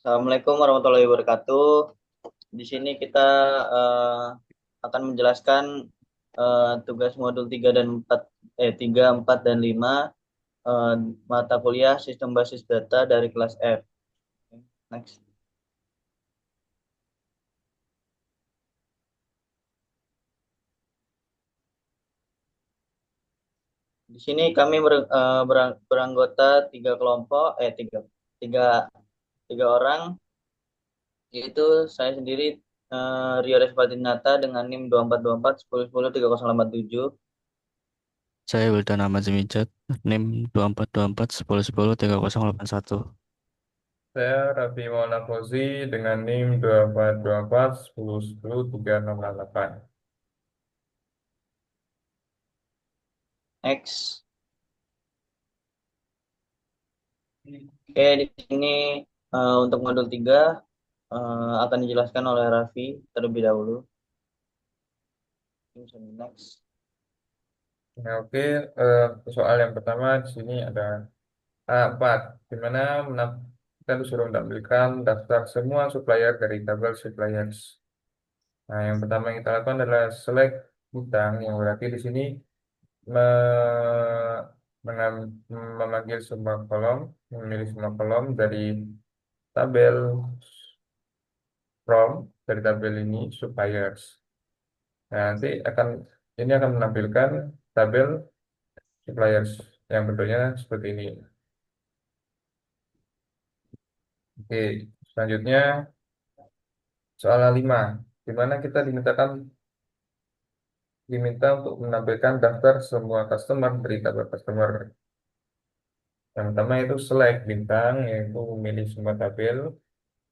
Assalamualaikum warahmatullahi wabarakatuh. Di sini kita eh, akan menjelaskan tugas modul 3 dan 4 3, 4 dan 5 eh, mata kuliah Sistem Basis Data dari kelas F. Next. Di sini kami beranggota tiga kelompok, tiga, tiga orang, yaitu saya sendiri Rio Respatinata dengan NIM 2424 1010 3087. Saya Wildan Ahmad Zemijat, NIM 2424 1010 3081. Saya Raffi Maulana Fauzi dengan NIM 2424 1010 3688. Next. Oke, di sini untuk modul 3 akan dijelaskan oleh Raffi terlebih dahulu. Next. Nah, oke, eh, soal yang pertama di sini ada A4, di mana kita disuruh menampilkan daftar semua supplier dari tabel suppliers. Nah, yang pertama yang kita lakukan adalah select bidang, yang berarti di sini me- memanggil semua kolom, memilih semua kolom dari tabel from, dari tabel ini suppliers. Nah, nanti ini akan menampilkan tabel suppliers yang bentuknya seperti ini. Oke, selanjutnya soal 5, di mana kita diminta untuk menampilkan daftar semua customer dari tabel customer. Yang pertama itu select bintang, yaitu memilih semua tabel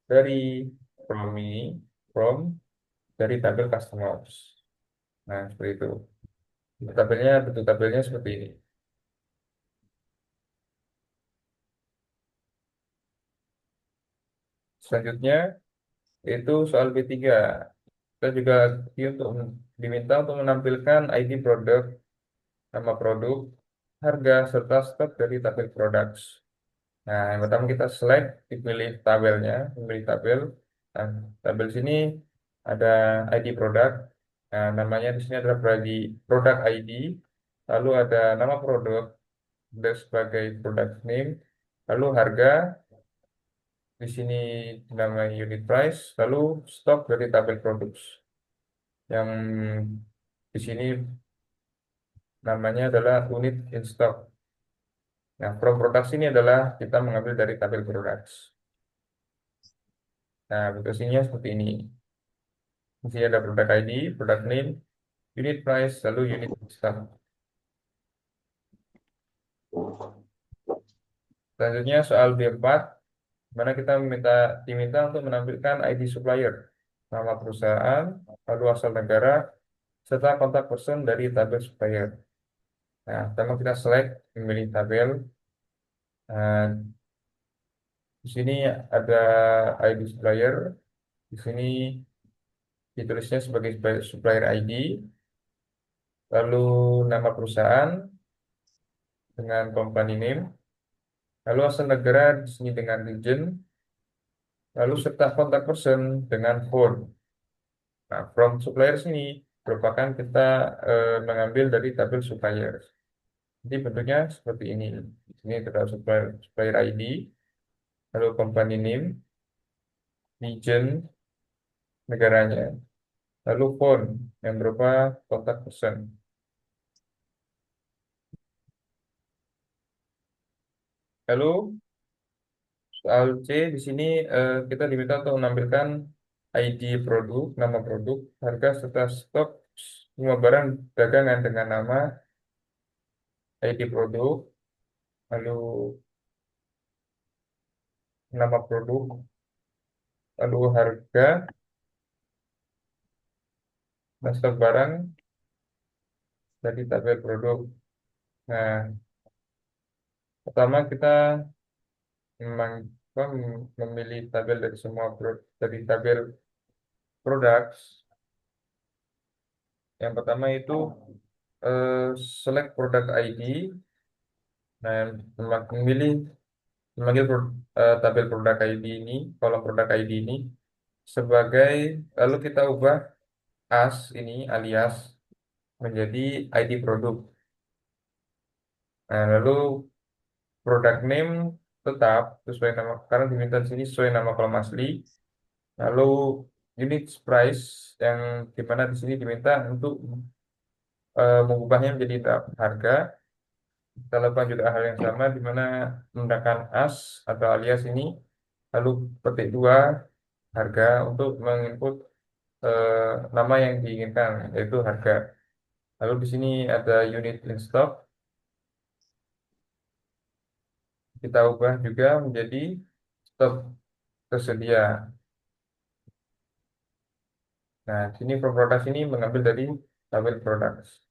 dari from ini, from dari tabel customers. Nah, seperti itu. Bentuk tabelnya seperti ini. Selanjutnya itu soal B3. Kita juga diminta untuk menampilkan ID produk, nama produk, harga, serta stok dari tabel products. Nah, yang pertama kita select, dipilih tabelnya, memilih tabel. Nah, tabel sini ada ID produk. Nah, namanya di sini adalah produk ID. Lalu ada nama produk sebagai product name. Lalu harga di sini dinamai unit price. Lalu stok dari tabel products yang di sini namanya adalah unit in stock. Nah, from products ini adalah kita mengambil dari tabel products. Nah, bentuk sininya seperti ini. Di sini ada product ID, product name, unit price, lalu unit in stock. Selanjutnya soal B4, mana kita diminta untuk menampilkan ID supplier, nama perusahaan, lalu asal negara, serta kontak person dari tabel supplier. Nah, pertama kita select, memilih tabel. Nah, di sini ada ID supplier. Di sini ditulisnya sebagai supplier ID, lalu nama perusahaan dengan company name, lalu asal negara di sini dengan region, lalu serta kontak person dengan phone. Nah, from suppliers ini merupakan kita mengambil dari tabel suppliers. Jadi bentuknya seperti ini. Di sini kita supplier ID, lalu company name, region, negaranya, lalu phone yang berupa kontak person. Lalu soal C di sini kita diminta untuk menampilkan ID produk, nama produk, harga serta stok semua barang dagangan dengan nama ID produk, lalu nama produk, lalu harga dan stok barang dari tabel produk. Nah, pertama kita memang memilih tabel dari dari tabel products. Yang pertama itu select product ID. Nah, memilih memanggil tabel produk ID ini, kolom produk ID ini sebagai, lalu kita ubah as ini alias menjadi ID produk. Nah, lalu product name tetap sesuai nama, karena diminta di sini sesuai nama kolom asli. Lalu unit price yang dimana di sini diminta untuk mengubahnya menjadi harga. Kita lakukan juga hal yang sama di mana menggunakan as atau alias ini, lalu petik dua harga untuk menginput nama yang diinginkan yaitu harga. Lalu di sini ada unit in stock, kita ubah juga menjadi stok tersedia. Nah, sini produk ini mengambil dari tabel products.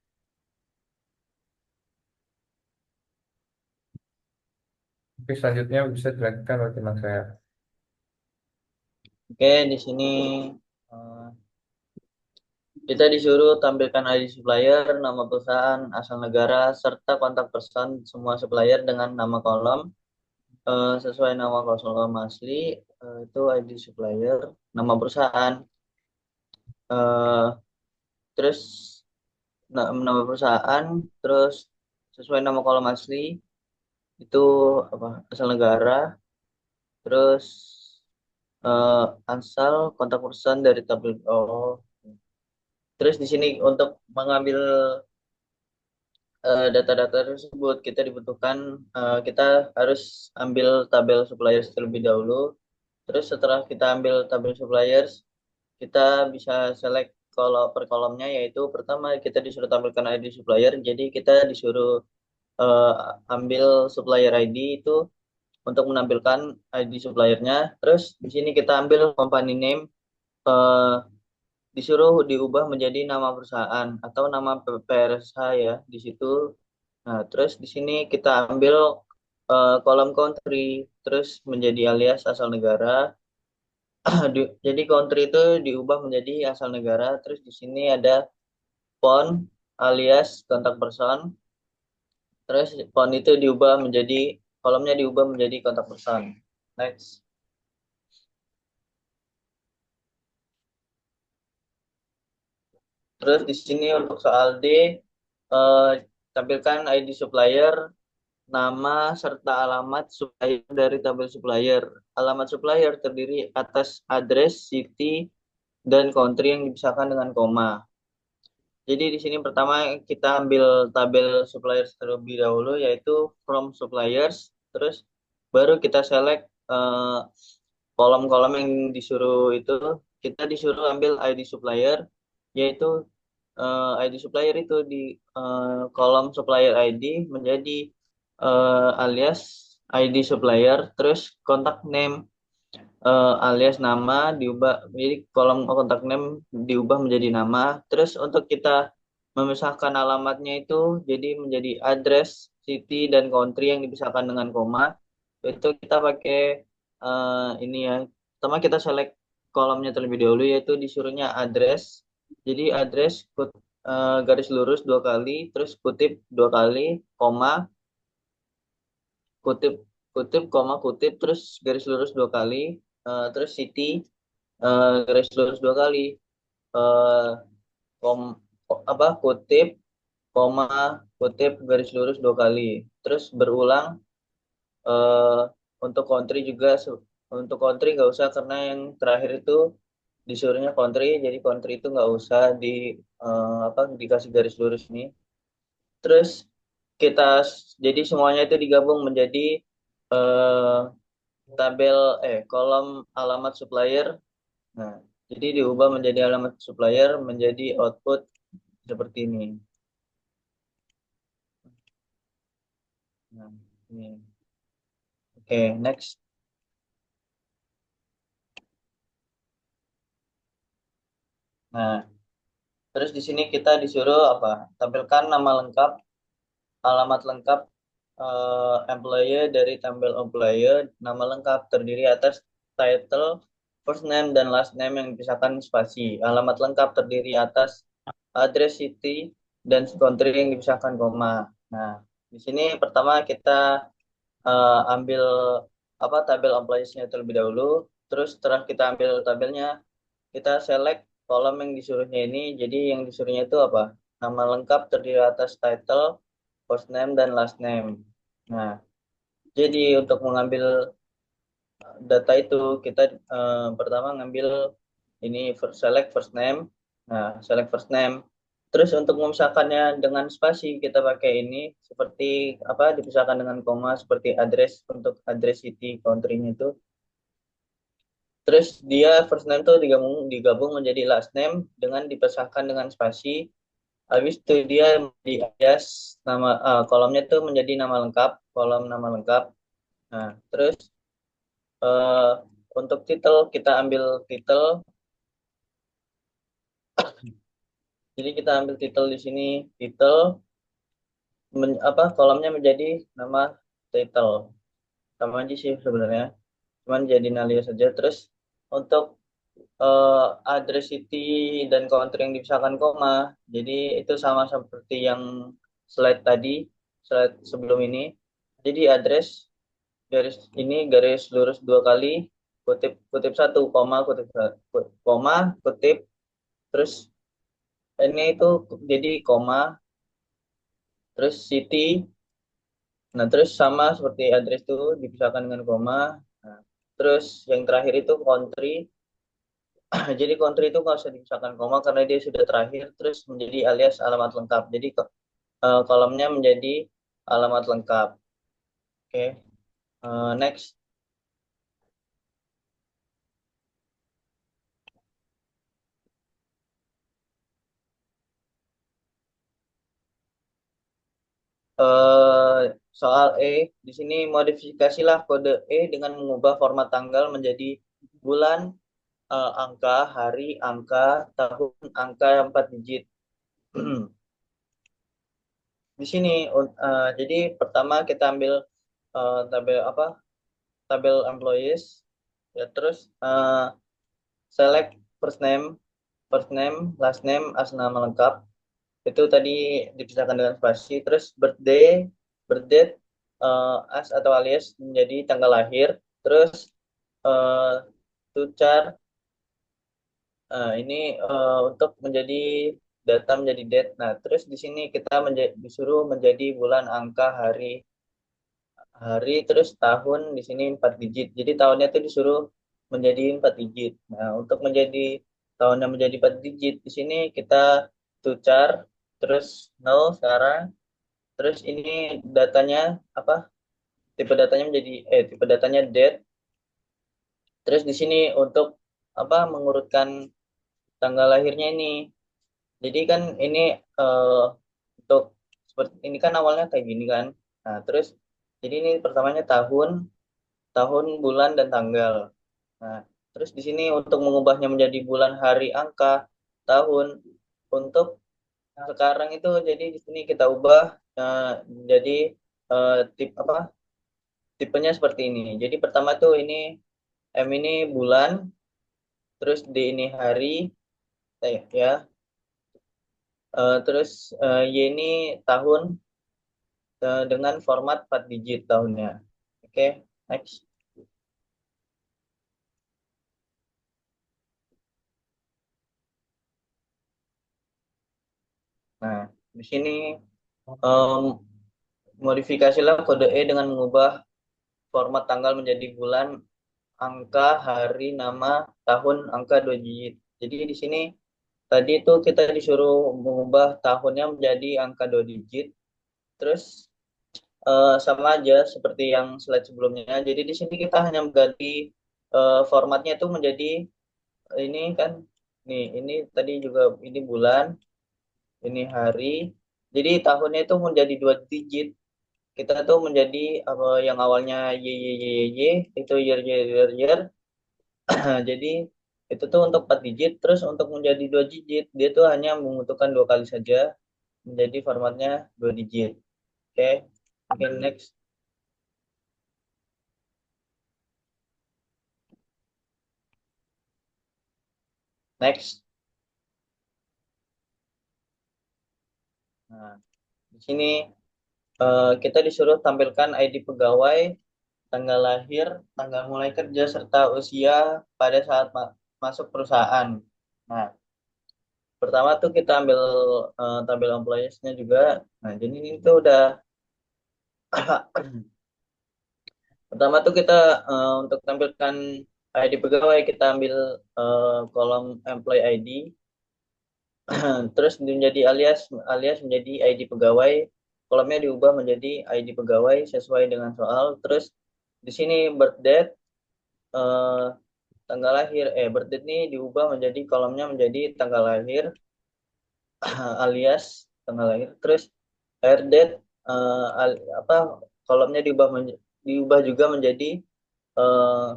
Oke, selanjutnya bisa dilanjutkan oleh teman saya. Oke, di sini eh, kita disuruh tampilkan ID supplier, nama perusahaan, asal negara, serta kontak person semua supplier dengan nama kolom sesuai nama kolom asli, itu ID supplier, nama perusahaan, eh, terus nama perusahaan, terus sesuai nama kolom asli itu apa asal negara, terus asal kontak person dari tabel. Oh, terus di sini untuk mengambil data-data tersebut kita dibutuhkan kita harus ambil tabel suppliers terlebih dahulu. Terus setelah kita ambil tabel suppliers, kita bisa select kalau per kolomnya, yaitu pertama kita disuruh tampilkan ID supplier. Jadi kita disuruh eh, ambil supplier ID itu untuk menampilkan ID suppliernya. Terus di sini kita ambil company name, eh, disuruh diubah menjadi nama perusahaan atau nama PRSH ya di situ. Nah, terus di sini kita ambil kolom country, terus menjadi alias asal negara. Jadi country itu diubah menjadi asal negara. Terus di sini ada font alias kontak person. Terus font itu diubah menjadi kolomnya diubah menjadi kontak person. Next. Terus di sini untuk soal D, eh, tampilkan ID supplier, nama serta alamat supplier dari tabel supplier. Alamat supplier terdiri atas address, city, dan country yang dipisahkan dengan koma. Jadi di sini pertama kita ambil tabel suppliers terlebih dahulu, yaitu from suppliers. Terus baru kita select kolom-kolom yang disuruh itu. Kita disuruh ambil ID supplier, yaitu ID supplier itu di kolom supplier ID menjadi alias ID supplier. Terus kontak name alias nama diubah, jadi kolom kontak name diubah menjadi nama. Terus untuk kita memisahkan alamatnya itu jadi menjadi address, city, dan country yang dipisahkan dengan koma. Itu kita pakai ini ya. Pertama kita select kolomnya terlebih dahulu, yaitu disuruhnya address. Jadi address garis lurus dua kali, terus kutip dua kali, koma, kutip, kutip, koma, kutip, terus garis lurus dua kali, terus city, garis lurus dua kali, eh, kom, apa, kutip, koma, kutip, garis lurus dua kali, terus berulang. eh, untuk country juga, untuk country nggak usah karena yang terakhir itu disuruhnya country, jadi country itu nggak usah di apa dikasih garis lurus ini. Terus kita jadi semuanya itu digabung menjadi eh, tabel kolom alamat supplier. Nah, jadi diubah menjadi alamat supplier menjadi output seperti ini. Nah, ini. Oke, next. Nah, terus di sini kita disuruh apa? Tampilkan nama lengkap, alamat lengkap employee dari tabel employee. Nama lengkap terdiri atas title, first name, dan last name yang dipisahkan spasi. Alamat lengkap terdiri atas address, city, dan country yang dipisahkan koma. Nah, di sini pertama kita ambil tabel employees-nya terlebih dahulu. Terus setelah kita ambil tabelnya, kita select kolom yang disuruhnya ini. Jadi yang disuruhnya itu apa? Nama lengkap terdiri atas title, first name, dan last name. Nah, jadi untuk mengambil data itu kita pertama ngambil ini select first name. Nah, select first name. Terus untuk memisahkannya dengan spasi kita pakai ini seperti dipisahkan dengan koma seperti address untuk address city country-nya itu. Terus dia first name tuh digabung menjadi last name dengan dipisahkan dengan spasi. Habis itu dia di alias nama kolomnya tuh menjadi nama lengkap, kolom nama lengkap. Nah, terus eh, untuk title kita ambil title. Jadi kita ambil title di sini, title kolomnya menjadi nama title. Sama aja sih sebenarnya. Cuman jadi nalia saja. Terus untuk address city dan country yang dipisahkan koma. Jadi itu sama seperti yang slide tadi, slide sebelum ini. Jadi address garis ini garis lurus dua kali, kutip kutip satu, koma, kutip satu, koma, kutip, terus ini itu jadi koma, terus city. Nah, terus sama seperti address itu dipisahkan dengan koma. Nah, terus yang terakhir itu country. Jadi country itu nggak usah dipisahkan koma karena dia sudah terakhir. Terus menjadi alias alamat lengkap. Jadi kolomnya menjadi alamat lengkap. Oke, next. Soal E, di sini modifikasilah kode E dengan mengubah format tanggal menjadi bulan, angka, hari, angka, tahun, angka 4 digit. Di sini jadi pertama kita ambil tabel tabel employees ya, terus select first name, last name as nama lengkap itu tadi dipisahkan dengan spasi, terus birth date as atau alias menjadi tanggal lahir, terus uh, to char ini untuk menjadi data menjadi date. Nah, terus di sini kita disuruh menjadi bulan, angka, hari, terus tahun di sini 4 digit. Jadi tahunnya itu disuruh menjadi 4 digit. Nah, untuk menjadi tahunnya menjadi 4 digit di sini kita tucar, terus nol sekarang, terus ini datanya apa? Tipe datanya date. Terus di sini untuk mengurutkan tanggal lahirnya ini. Jadi kan ini untuk seperti ini kan awalnya kayak gini kan. Nah, terus jadi ini pertamanya tahun, bulan, dan tanggal. Nah, terus di sini untuk mengubahnya menjadi bulan, hari, angka, tahun, untuk sekarang itu jadi di sini kita ubah eh, jadi eh, tip apa tipenya seperti ini. Jadi pertama tuh ini M ini bulan, terus D ini hari, ya, terus Y ini tahun dengan format 4 digit tahunnya. Oke, next. Nah, di sini em, modifikasilah kode E dengan mengubah format tanggal menjadi bulan, angka, hari, nama, tahun, angka 2 digit. Jadi di sini tadi itu kita disuruh mengubah tahunnya menjadi angka 2 digit. Terus sama aja seperti yang slide sebelumnya. Jadi di sini kita hanya mengganti formatnya itu menjadi ini kan. Nih, ini tadi juga ini bulan, ini hari. Jadi tahunnya itu menjadi 2 digit. Kita tuh menjadi apa yang awalnya y y y y y itu year year year year. Jadi itu tuh untuk 4 digit, terus untuk menjadi 2 digit dia tuh hanya membutuhkan 2 kali saja menjadi formatnya 2 digit. Oke, mungkin next. Next. Nah, di sini kita disuruh tampilkan ID pegawai tanggal lahir, tanggal mulai kerja, serta usia pada saat masuk perusahaan. Nah, pertama tuh kita ambil tabel employees-nya juga. Nah, jadi ini tuh udah pertama tuh kita untuk tampilkan ID pegawai kita ambil kolom employee ID, terus menjadi alias alias menjadi ID pegawai, kolomnya diubah menjadi ID pegawai sesuai dengan soal. Terus di sini birth date, eh, tanggal lahir, birth date ini diubah menjadi kolomnya menjadi tanggal lahir alias tanggal lahir. Terus air date, apa, kolomnya diubah juga menjadi eh,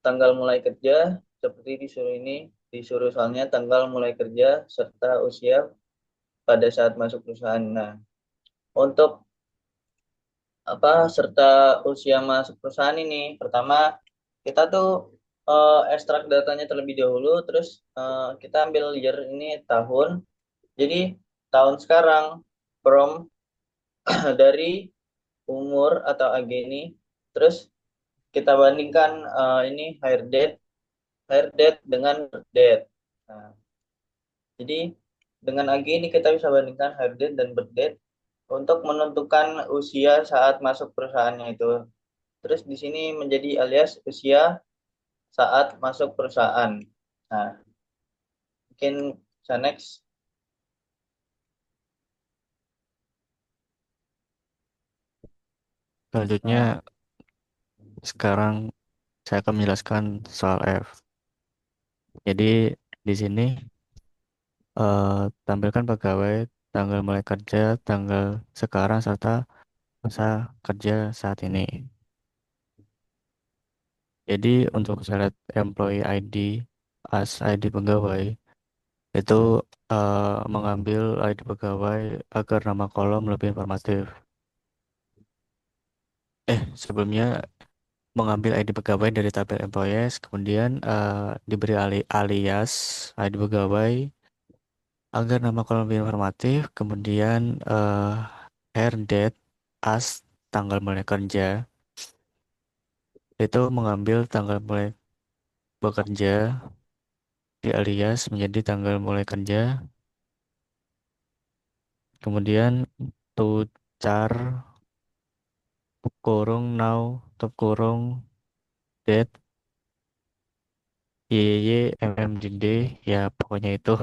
tanggal mulai kerja seperti disuruh ini, disuruh soalnya tanggal mulai kerja serta usia pada saat masuk perusahaan. Nah, untuk apa, serta usia masuk perusahaan ini, pertama kita tuh ekstrak datanya terlebih dahulu, terus kita ambil year ini tahun. Jadi tahun sekarang from dari umur atau AG ini, terus kita bandingkan ini hire date dengan birth date. Nah, jadi dengan AG ini kita bisa bandingkan hire date dan birth date untuk menentukan usia saat masuk perusahaannya itu. Terus di sini menjadi alias usia saat masuk perusahaan. Nah, mungkin bisa next. Selanjutnya, Nah, sekarang saya akan menjelaskan soal F. Jadi di sini tampilkan pegawai, tanggal mulai kerja, tanggal sekarang, serta masa kerja saat ini. Jadi untuk syarat employee ID as ID pegawai itu mengambil ID pegawai agar nama kolom lebih informatif. Sebelumnya mengambil ID pegawai dari tabel employees, kemudian diberi alias ID pegawai agar nama kolom lebih informatif, kemudian air date as tanggal mulai kerja, itu mengambil tanggal mulai bekerja di alias menjadi tanggal mulai kerja, kemudian to char kurung now tutup kurung date YYMMDD, ya pokoknya itu.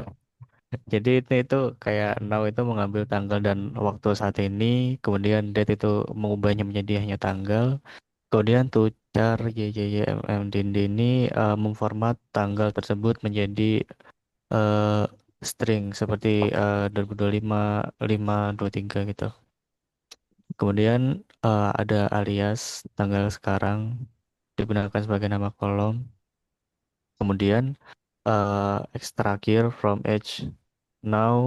Jadi itu kayak now itu mengambil tanggal dan waktu saat ini, kemudian date itu mengubahnya menjadi hanya tanggal, kemudian tucar YYMMDD ini memformat tanggal tersebut menjadi eh, string seperti 2025 523 gitu. Kemudian ada alias tanggal sekarang digunakan sebagai nama kolom. Kemudian extractor from age now,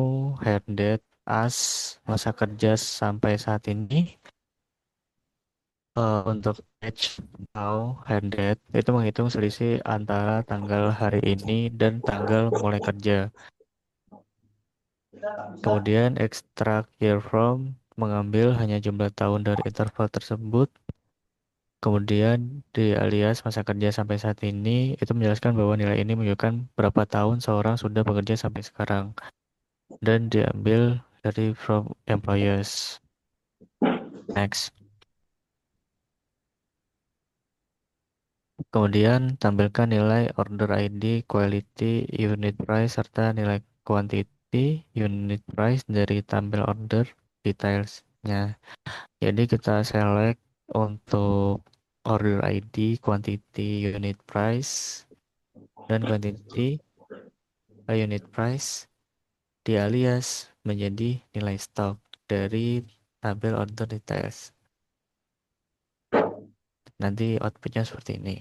head date as masa kerja sampai saat ini. Untuk age now, head date itu menghitung selisih antara tanggal hari ini dan tanggal mulai kerja. Kemudian extract year from mengambil hanya jumlah tahun dari interval tersebut. Kemudian di alias masa kerja sampai saat ini itu menjelaskan bahwa nilai ini menunjukkan berapa tahun seorang sudah bekerja sampai sekarang dan diambil dari from employers. Next. Kemudian tampilkan nilai order ID, quality, unit price, serta nilai quantity, unit price dari tabel order detailsnya. Jadi kita select untuk order ID, quantity, unit price, dan quantity unit price di alias menjadi nilai stok dari tabel order details. Nanti outputnya seperti ini.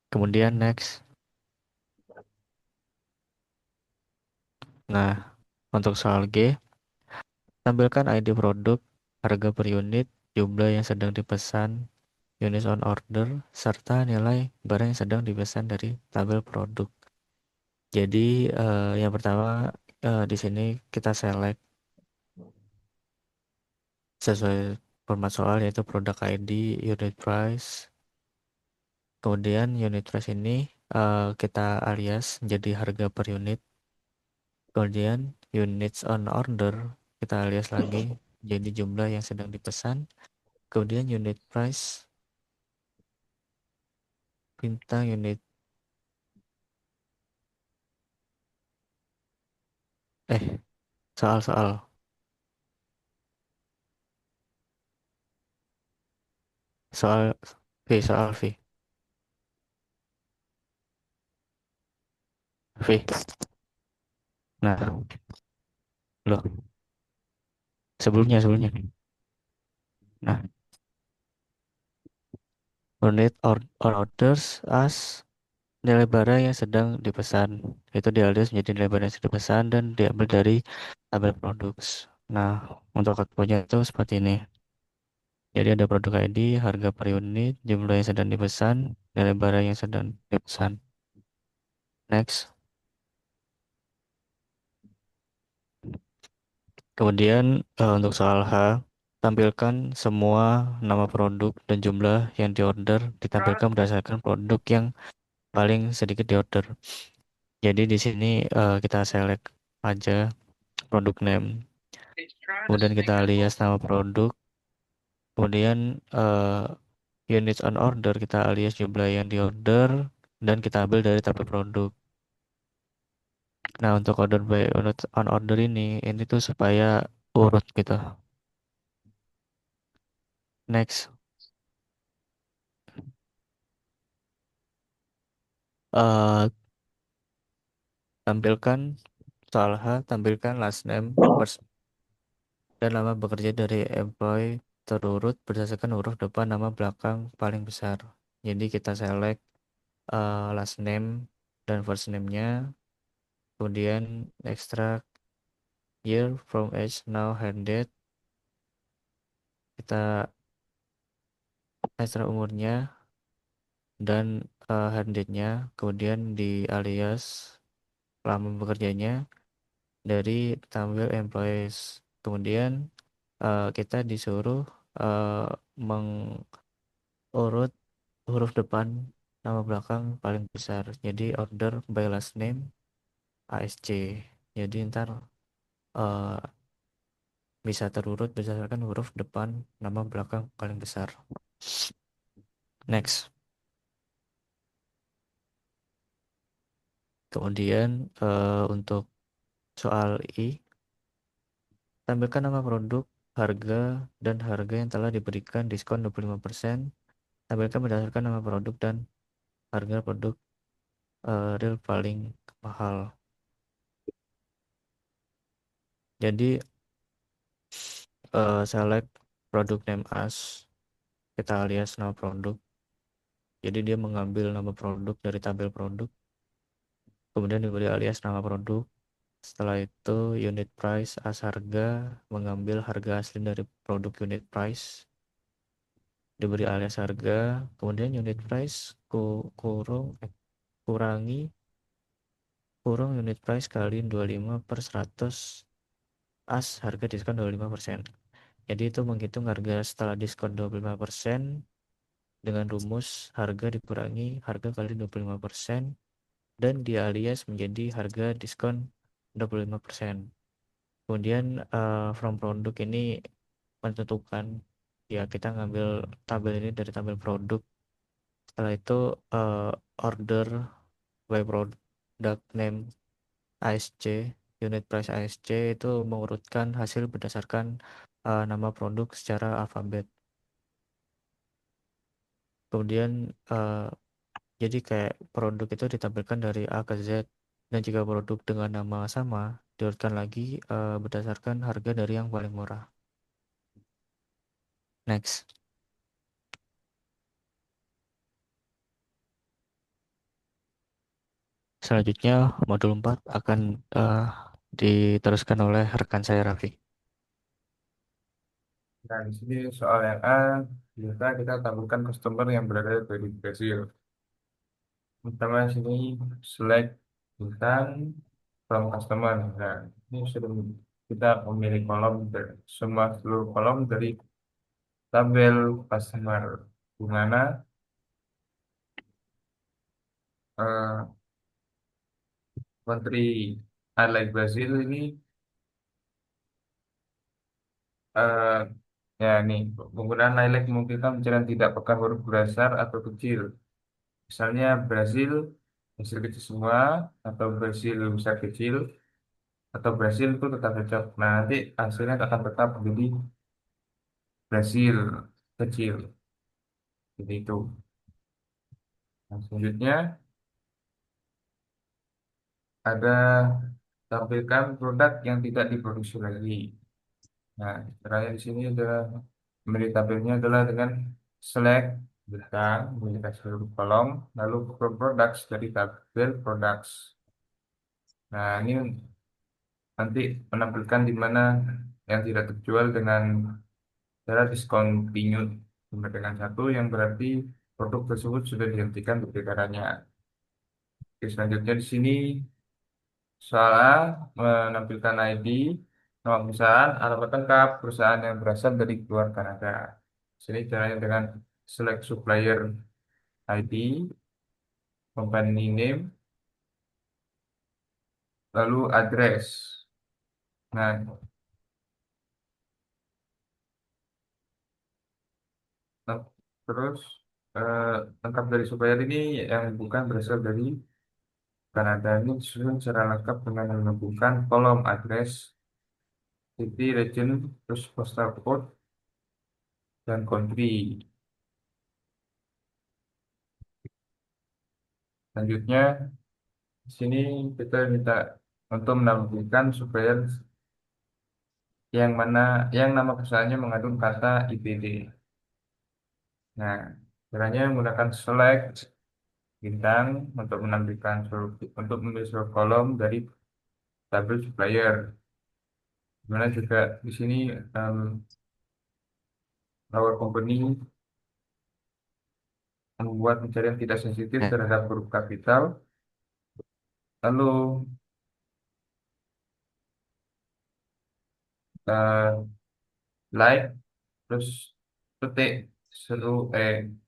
Kemudian next. Nah, untuk soal G, tampilkan ID produk, harga per unit, jumlah yang sedang dipesan, units on order, serta nilai barang yang sedang dipesan dari tabel produk. Jadi yang pertama di sini kita select sesuai format soal yaitu product ID, unit price. Kemudian unit price ini kita alias menjadi harga per unit. Kemudian units on order kita alias lagi jadi jumlah yang sedang dipesan. Kemudian unit price bintang unit eh soal-soal soal soal V. V. Nah, loh, sebelumnya. Nah, unit or orders as nilai barang yang sedang dipesan. Itu dialias menjadi nilai barang yang sedang dipesan dan diambil dari tabel produk. Nah, untuk outputnya itu seperti ini. Jadi ada produk ID, harga per unit, jumlah yang sedang dipesan, nilai barang yang sedang dipesan. Next. Kemudian untuk soal H, tampilkan semua nama produk dan jumlah yang diorder ditampilkan berdasarkan produk yang paling sedikit diorder. Jadi di sini kita select aja produk name. Kemudian kita alias nama produk. Kemudian units on order kita alias jumlah yang diorder dan kita ambil dari tabel produk. Nah, untuk order by unit on order ini tuh supaya urut gitu. Next. eh Tampilkan soal H, tampilkan last name, first dan nama bekerja dari employee terurut berdasarkan huruf depan nama belakang paling besar. Jadi kita select last name dan first name-nya, kemudian extract year from age now handed, kita extract umurnya dan handednya, kemudian di alias lama bekerjanya dari tampil employees. Kemudian kita disuruh uh, mengurut huruf depan nama belakang paling besar. Jadi order by last name ASC. Jadi ntar uh, bisa terurut berdasarkan huruf depan nama belakang paling besar. Next. Kemudian untuk soal I, tampilkan nama produk, harga, dan harga yang telah diberikan diskon 25%. Tampilkan berdasarkan nama produk dan harga produk real paling mahal. Jadi select produk name as, kita alias nama produk. Jadi dia mengambil nama produk dari tabel produk, kemudian diberi alias nama produk. Setelah itu unit price as harga, mengambil harga asli dari produk unit price, diberi alias harga, kemudian unit price kurangi kurung unit price kali 25 per 100 as harga diskon 25%. Jadi itu menghitung harga setelah diskon 25% dengan rumus harga dikurangi harga kali 25% dan dialias menjadi harga diskon 25%. Kemudian from produk ini menentukan, ya kita ngambil tabel ini dari tabel produk. Setelah itu order by product name ASC, unit price ASC itu mengurutkan hasil berdasarkan nama produk secara alfabet. Kemudian jadi kayak produk itu ditampilkan dari A ke Z, dan jika produk dengan nama sama diurutkan lagi berdasarkan harga dari yang paling murah. Next. Selanjutnya modul 4 akan diteruskan oleh rekan saya Raffi. Nah, di sini soal yang A, kita tampilkan customer yang berada di Brasil. Pertama sini select bintang from customer. Nah, ini sudah kita memilih kolom semua seluruh kolom dari tabel customer, di mana eh, Menteri Alek Brazil ini eh, ya nih penggunaan highlight memungkinkan pencarian tidak apakah huruf besar atau kecil. Misalnya Brazil hasil kecil semua atau Brazil besar kecil atau Brazil itu tetap cocok. Nah, nanti hasilnya akan tetap menjadi Brazil kecil. Jadi itu. Nah, selanjutnya ada tampilkan produk yang tidak diproduksi lagi. Nah, caranya di sini adalah memberi tabelnya adalah dengan select bintang menggunakan seluruh kolom, lalu products dari tabel products. Nah, ini nanti menampilkan di mana yang tidak terjual dengan cara discontinued sampai dengan satu yang berarti produk tersebut sudah dihentikan peredarannya. Oke, selanjutnya di sini soal A menampilkan ID, nama perusahaan, alamat lengkap perusahaan yang berasal dari luar Kanada. Sini caranya dengan select supplier ID, company name, lalu address. Nah, nah, terus eh, lengkap dari supplier ini yang bukan berasal dari Kanada ini disusun secara lengkap dengan menghubungkan kolom address, city, region, terus postal code, dan country. Selanjutnya, di sini kita minta untuk menampilkan supplier yang mana yang nama perusahaannya mengandung kata ITD. Nah, caranya menggunakan select bintang untuk menampilkan untuk memilih seluruh kolom dari tabel supplier. Dimana juga di sini um, our company membuat pencarian tidak sensitif Ya, terhadap huruf kapital. Lalu eh, like terus petik seru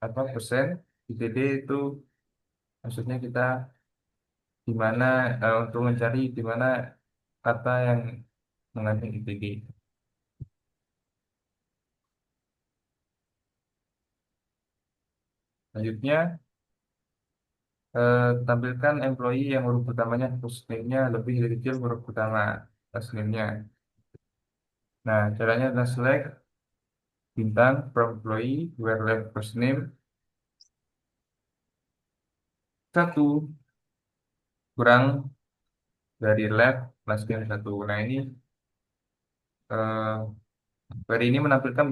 apa persen ITD itu maksudnya kita di mana untuk mencari di mana kata yang mengandung ITD. Selanjutnya tampilkan employee yang huruf pertamanya first name-nya lebih dari kecil huruf pertama last name-nya. Nah, caranya adalah select bintang from employee where left first name satu kurang dari left last name satu. Nah, ini query ini menampilkan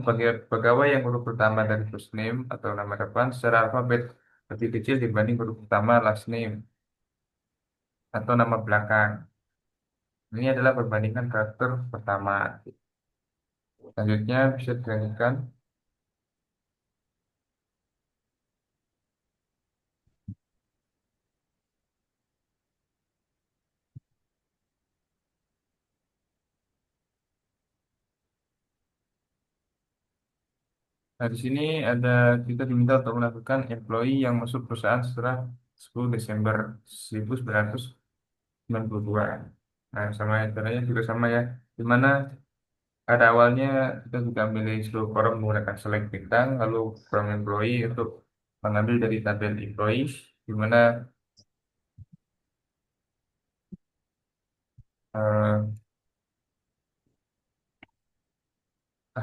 pegawai yang huruf pertama dari first name atau nama depan secara alfabet lebih kecil dibanding huruf pertama last name atau nama belakang. Ini adalah perbandingan karakter pertama. Selanjutnya bisa dilanjutkan. Nah, di sini ada kita diminta untuk melakukan employee yang masuk perusahaan setelah 10 Desember 1992. Nah, sama caranya juga sama ya. Di mana pada awalnya kita juga memilih seluruh kolom menggunakan select bintang, lalu from employee untuk mengambil dari tabel employees, di mana eh,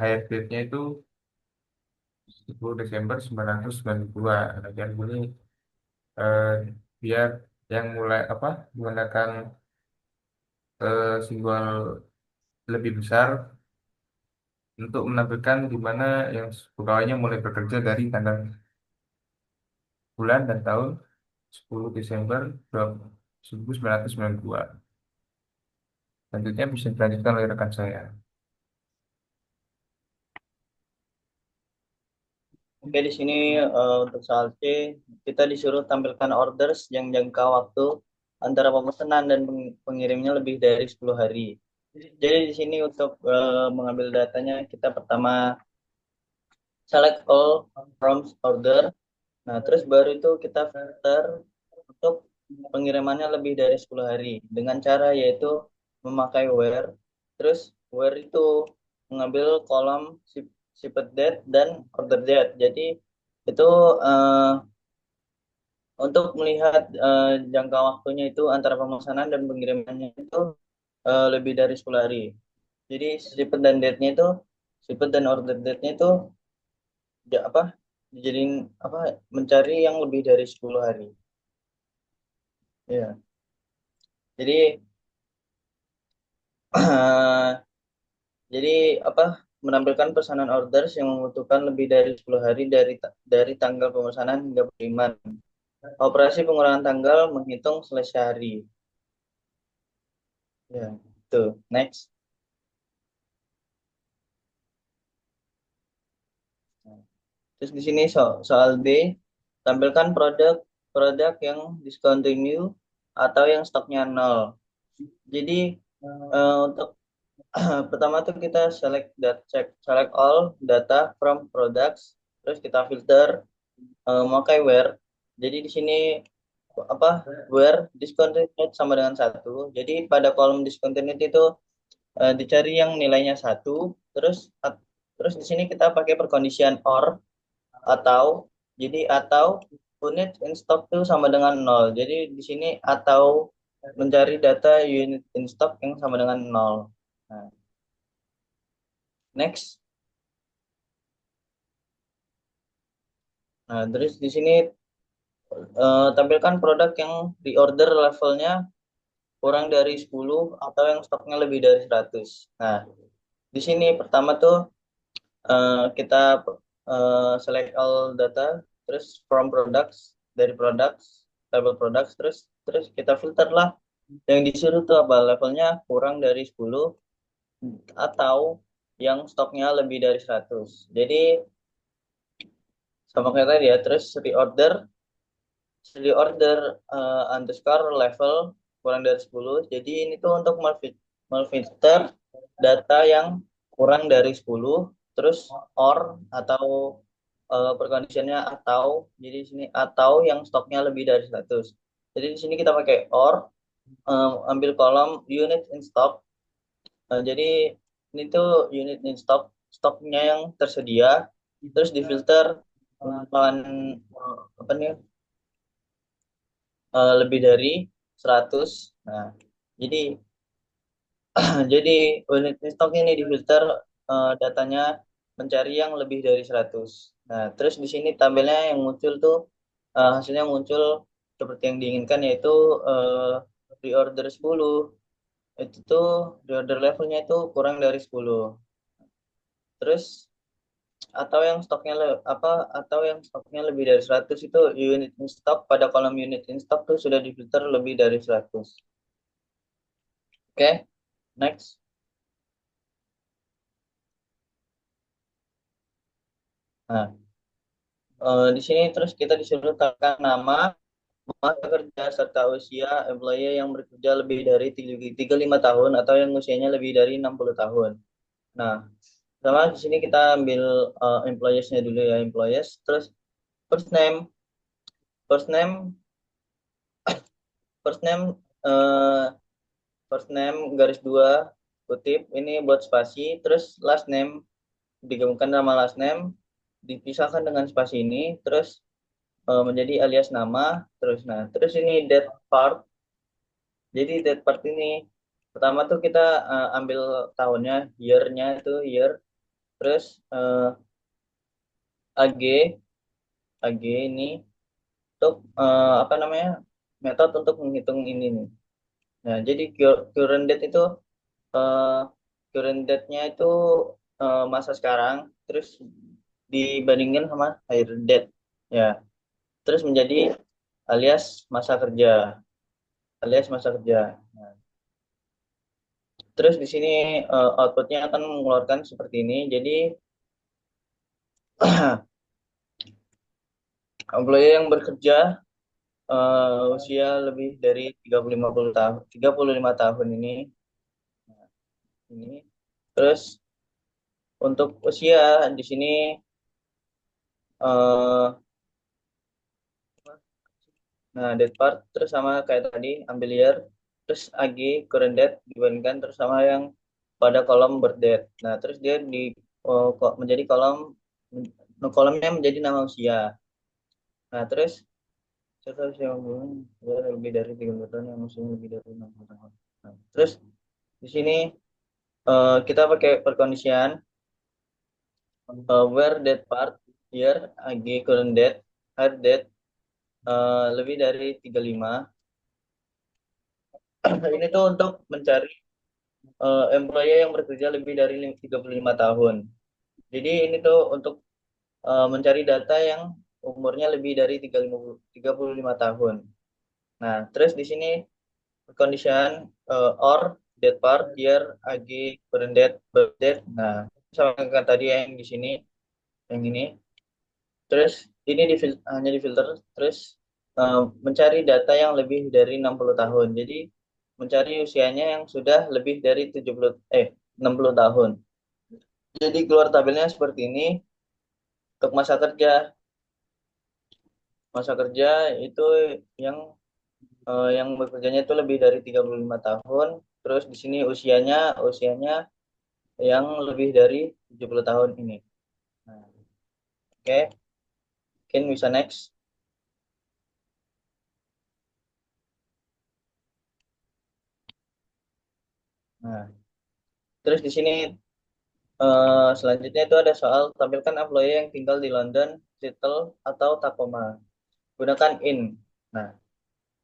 hire date-nya itu 10 Desember 1992. Nah, dan ini eh, biar yang mulai apa menggunakan simbol lebih besar untuk menampilkan di mana yang pegawainya mulai bekerja dari tanggal bulan dan tahun 10 Desember 1992. Selanjutnya bisa dilanjutkan oleh rekan saya. Oke, di sini untuk soal C, kita disuruh tampilkan orders yang jangka waktu antara pemesanan dan pengirimnya lebih dari 10 hari. Jadi di sini untuk mengambil datanya, kita pertama select all from order. Nah, terus baru itu kita filter untuk pengirimannya lebih dari 10 hari dengan cara yaitu memakai where. Terus where itu mengambil kolom shipped date dan order date. Jadi itu eh, untuk melihat jangka waktunya itu antara pemesanan dan pengirimannya itu lebih dari 10 hari. Jadi shipped dan date-nya itu shipped dan order date-nya itu apa dijadiin apa mencari yang lebih dari 10 hari. Ya. Jadi jadi apa menampilkan pesanan orders yang membutuhkan lebih dari 10 hari dari tanggal pemesanan hingga pengiriman. Operasi pengurangan tanggal menghitung selesai hari. Ya, tuh. Next. Terus di sini soal B, tampilkan produk yang discontinue atau yang stoknya nol. Jadi untuk pertama tuh kita select all data from products, terus kita filter memakai where. Jadi di sini apa where discontinued sama dengan satu. Jadi pada kolom discontinued itu dicari yang nilainya satu, terus terus di sini kita pakai perkondisian or atau jadi atau unit in stock itu sama dengan nol. Jadi di sini atau mencari data unit in stock yang sama dengan nol. Nah, next. Nah, terus di sini tampilkan produk yang reorder levelnya kurang dari 10 atau yang stoknya lebih dari 100. Nah, di sini pertama tuh kita select all data, terus from products, dari products, label products, terus terus kita filter lah. Yang disuruh tuh apa? Levelnya kurang dari 10 atau yang stoknya lebih dari 100. Jadi sama kayak tadi ya, terus reorder underscore level kurang dari 10. Jadi ini tuh untuk melfilter data yang kurang dari 10, terus or atau perconditionnya atau jadi di sini atau yang stoknya lebih dari 100. Jadi di sini kita pakai or ambil kolom unit in stock. Jadi ini tuh unit in stoknya yang tersedia, terus difilter dengan apa nih lebih dari 100. Nah, jadi jadi unit in stock ini difilter datanya mencari yang lebih dari 100. Nah, terus di sini tabelnya yang muncul tuh hasilnya muncul seperti yang diinginkan yaitu reorder 10. Itu tuh reorder levelnya itu kurang dari 10. Terus atau yang stoknya lebih dari 100 itu unit in stock pada kolom unit in stock tuh sudah difilter lebih dari 100. Oke, next. Nah, di sini terus kita disuruh tekan nama, masa kerja, serta usia employee yang bekerja lebih dari 35 tahun atau yang usianya lebih dari 60 tahun. Nah, pertama di sini kita ambil employees-nya dulu ya, employees. Terus first name, first name, first name, eh, first name garis dua kutip ini buat spasi. Terus last name digabungkan nama last name dipisahkan dengan spasi ini. Terus menjadi alias nama. Terus ini date part. Jadi date part ini pertama tuh kita ambil tahunnya, year-nya itu year. Terus AG, AG ini untuk apa namanya metode untuk menghitung ini nih. Nah, jadi current date itu eh, current date-nya itu masa sekarang, terus dibandingkan sama hire date, ya. Terus menjadi alias masa kerja, alias masa kerja. Nah, terus di sini outputnya akan mengeluarkan seperti ini. Jadi employee yang bekerja usia lebih dari 35 tahun, 35 tahun ini. Terus untuk usia di sini eh nah that part terus sama kayak tadi ambil year, terus ag current date dibandingkan terus sama yang pada kolom birth date. Nah terus dia di kok menjadi kolomnya menjadi nama usia. Nah terus serta usia bulan lebih dari 30 tahun yang usianya lebih dari 60 tahun. Nah, terus di sini kita pakai perkondisian where that part year ag current date hard date lebih dari 35. Ini tuh untuk mencari employee yang bekerja lebih dari 35 tahun. Jadi ini tuh untuk mencari data yang umurnya lebih dari 35 tahun. Nah, terus di sini condition or date part year ag current date birth date. Nah, sama dengan tadi yang di sini yang ini. Terus ini hanya difilter terus mencari data yang lebih dari 60 tahun. Jadi mencari usianya yang sudah lebih dari 60 tahun. Jadi keluar tabelnya seperti ini untuk masa kerja. Masa kerja itu yang yang bekerjanya itu lebih dari 35 tahun. Terus di sini usianya yang lebih dari 70 tahun ini. Nah, oke, mungkin bisa next. Nah, terus di sini selanjutnya itu ada soal tampilkan employee yang tinggal di London, Seattle, atau Tacoma. Gunakan in. Nah,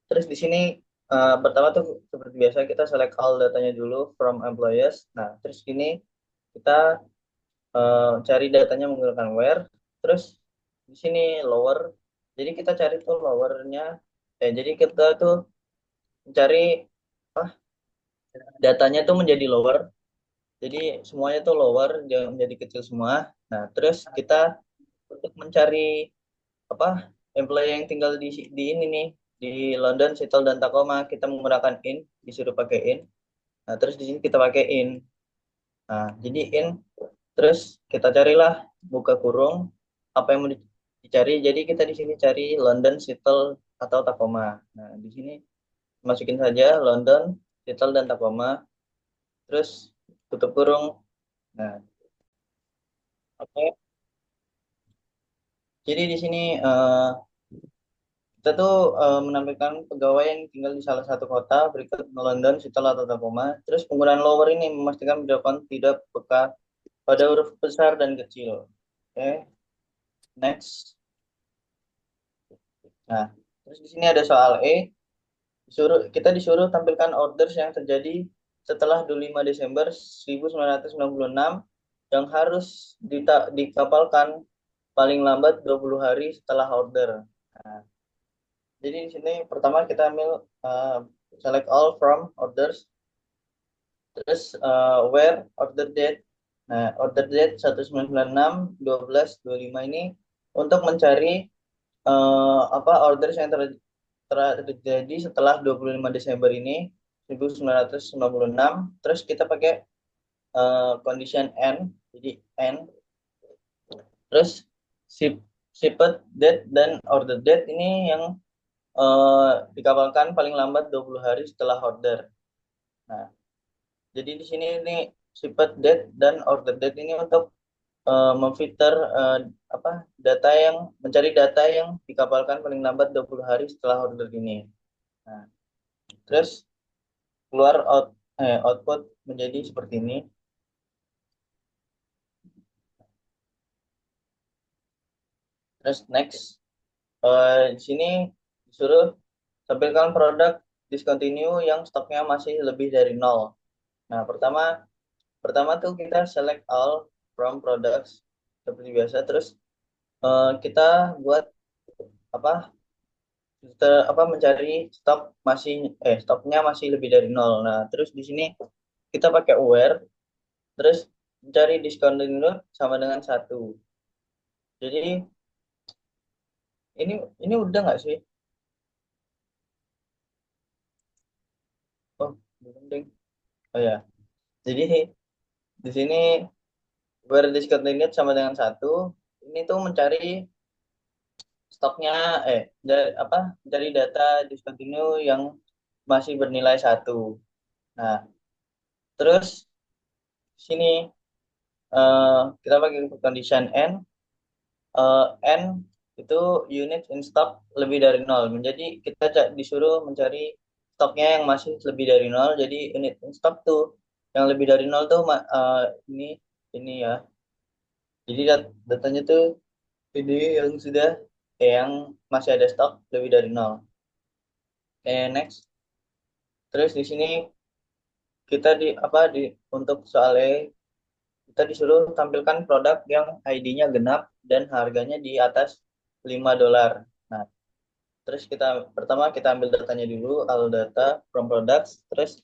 terus di sini pertama tuh seperti biasa kita select all datanya dulu from employees. Nah, terus ini kita cari datanya menggunakan where. Terus di sini lower. Jadi kita cari tuh lowernya. Jadi kita tuh mencari ah, datanya tuh menjadi lower. Jadi semuanya tuh lower, jangan menjadi kecil semua. Nah, terus kita untuk mencari apa employee yang tinggal di ini nih di London, Seattle dan Tacoma kita menggunakan in, disuruh pakai in. Nah, terus di sini kita pakai in. Nah, jadi in terus kita carilah buka kurung apa yang mau dicari. Jadi kita di sini cari London, Seattle atau Tacoma. Nah, di sini masukin saja London, Seattle dan Tacoma. Terus tutup kurung. Nah, oke. Jadi di sini kita tuh menampilkan pegawai yang tinggal di salah satu kota berikut London, Seattle atau Tacoma. Terus penggunaan lower ini memastikan ucapan tidak peka pada huruf besar dan kecil. Oke, next. Nah, terus di sini ada soal E. Kita disuruh tampilkan orders yang terjadi setelah 25 Desember 1996 yang harus dikapalkan paling lambat 20 hari setelah order. Nah, jadi di sini pertama kita ambil select all from orders, terus where order date. Nah, order date 1996 12 25 ini untuk mencari apa orders yang terjadi setelah 25 Desember ini 1996. Terus kita pakai condition n, jadi n. Terus ship shipped date dan order date ini yang dikapalkan paling lambat 20 hari setelah order. Nah, jadi di sini ini shipped date dan order date ini untuk memfilter apa mencari data yang dikapalkan paling lambat 20 hari setelah order ini. Nah, terus keluar output menjadi seperti ini. Terus next, di sini disuruh tampilkan produk discontinue yang stoknya masih lebih dari nol. Nah, pertama pertama tuh kita select all from products seperti biasa. Terus kita buat apa mencari stoknya masih lebih dari nol. Nah, terus di sini kita pakai where, terus mencari discontinue sama dengan satu. Jadi ini ini udah nggak sih? Oh, belum ding. Oh ya. Jadi di sini where discontinued sama dengan satu. Ini tuh mencari stoknya apa dari data discontinue yang masih bernilai satu. Nah, terus sini kita pakai condition n, n itu unit in stock lebih dari nol. Menjadi kita disuruh mencari stoknya yang masih lebih dari nol. Jadi unit in stock tuh yang lebih dari nol tuh ini ini ya. Jadi datanya tuh ini yang sudah yang masih ada stok lebih dari nol. Oke, next. Terus di sini kita di apa di untuk soalnya kita disuruh tampilkan produk yang ID-nya genap dan harganya di atas $5. Nah, terus kita pertama kita ambil datanya dulu, all data from products. Terus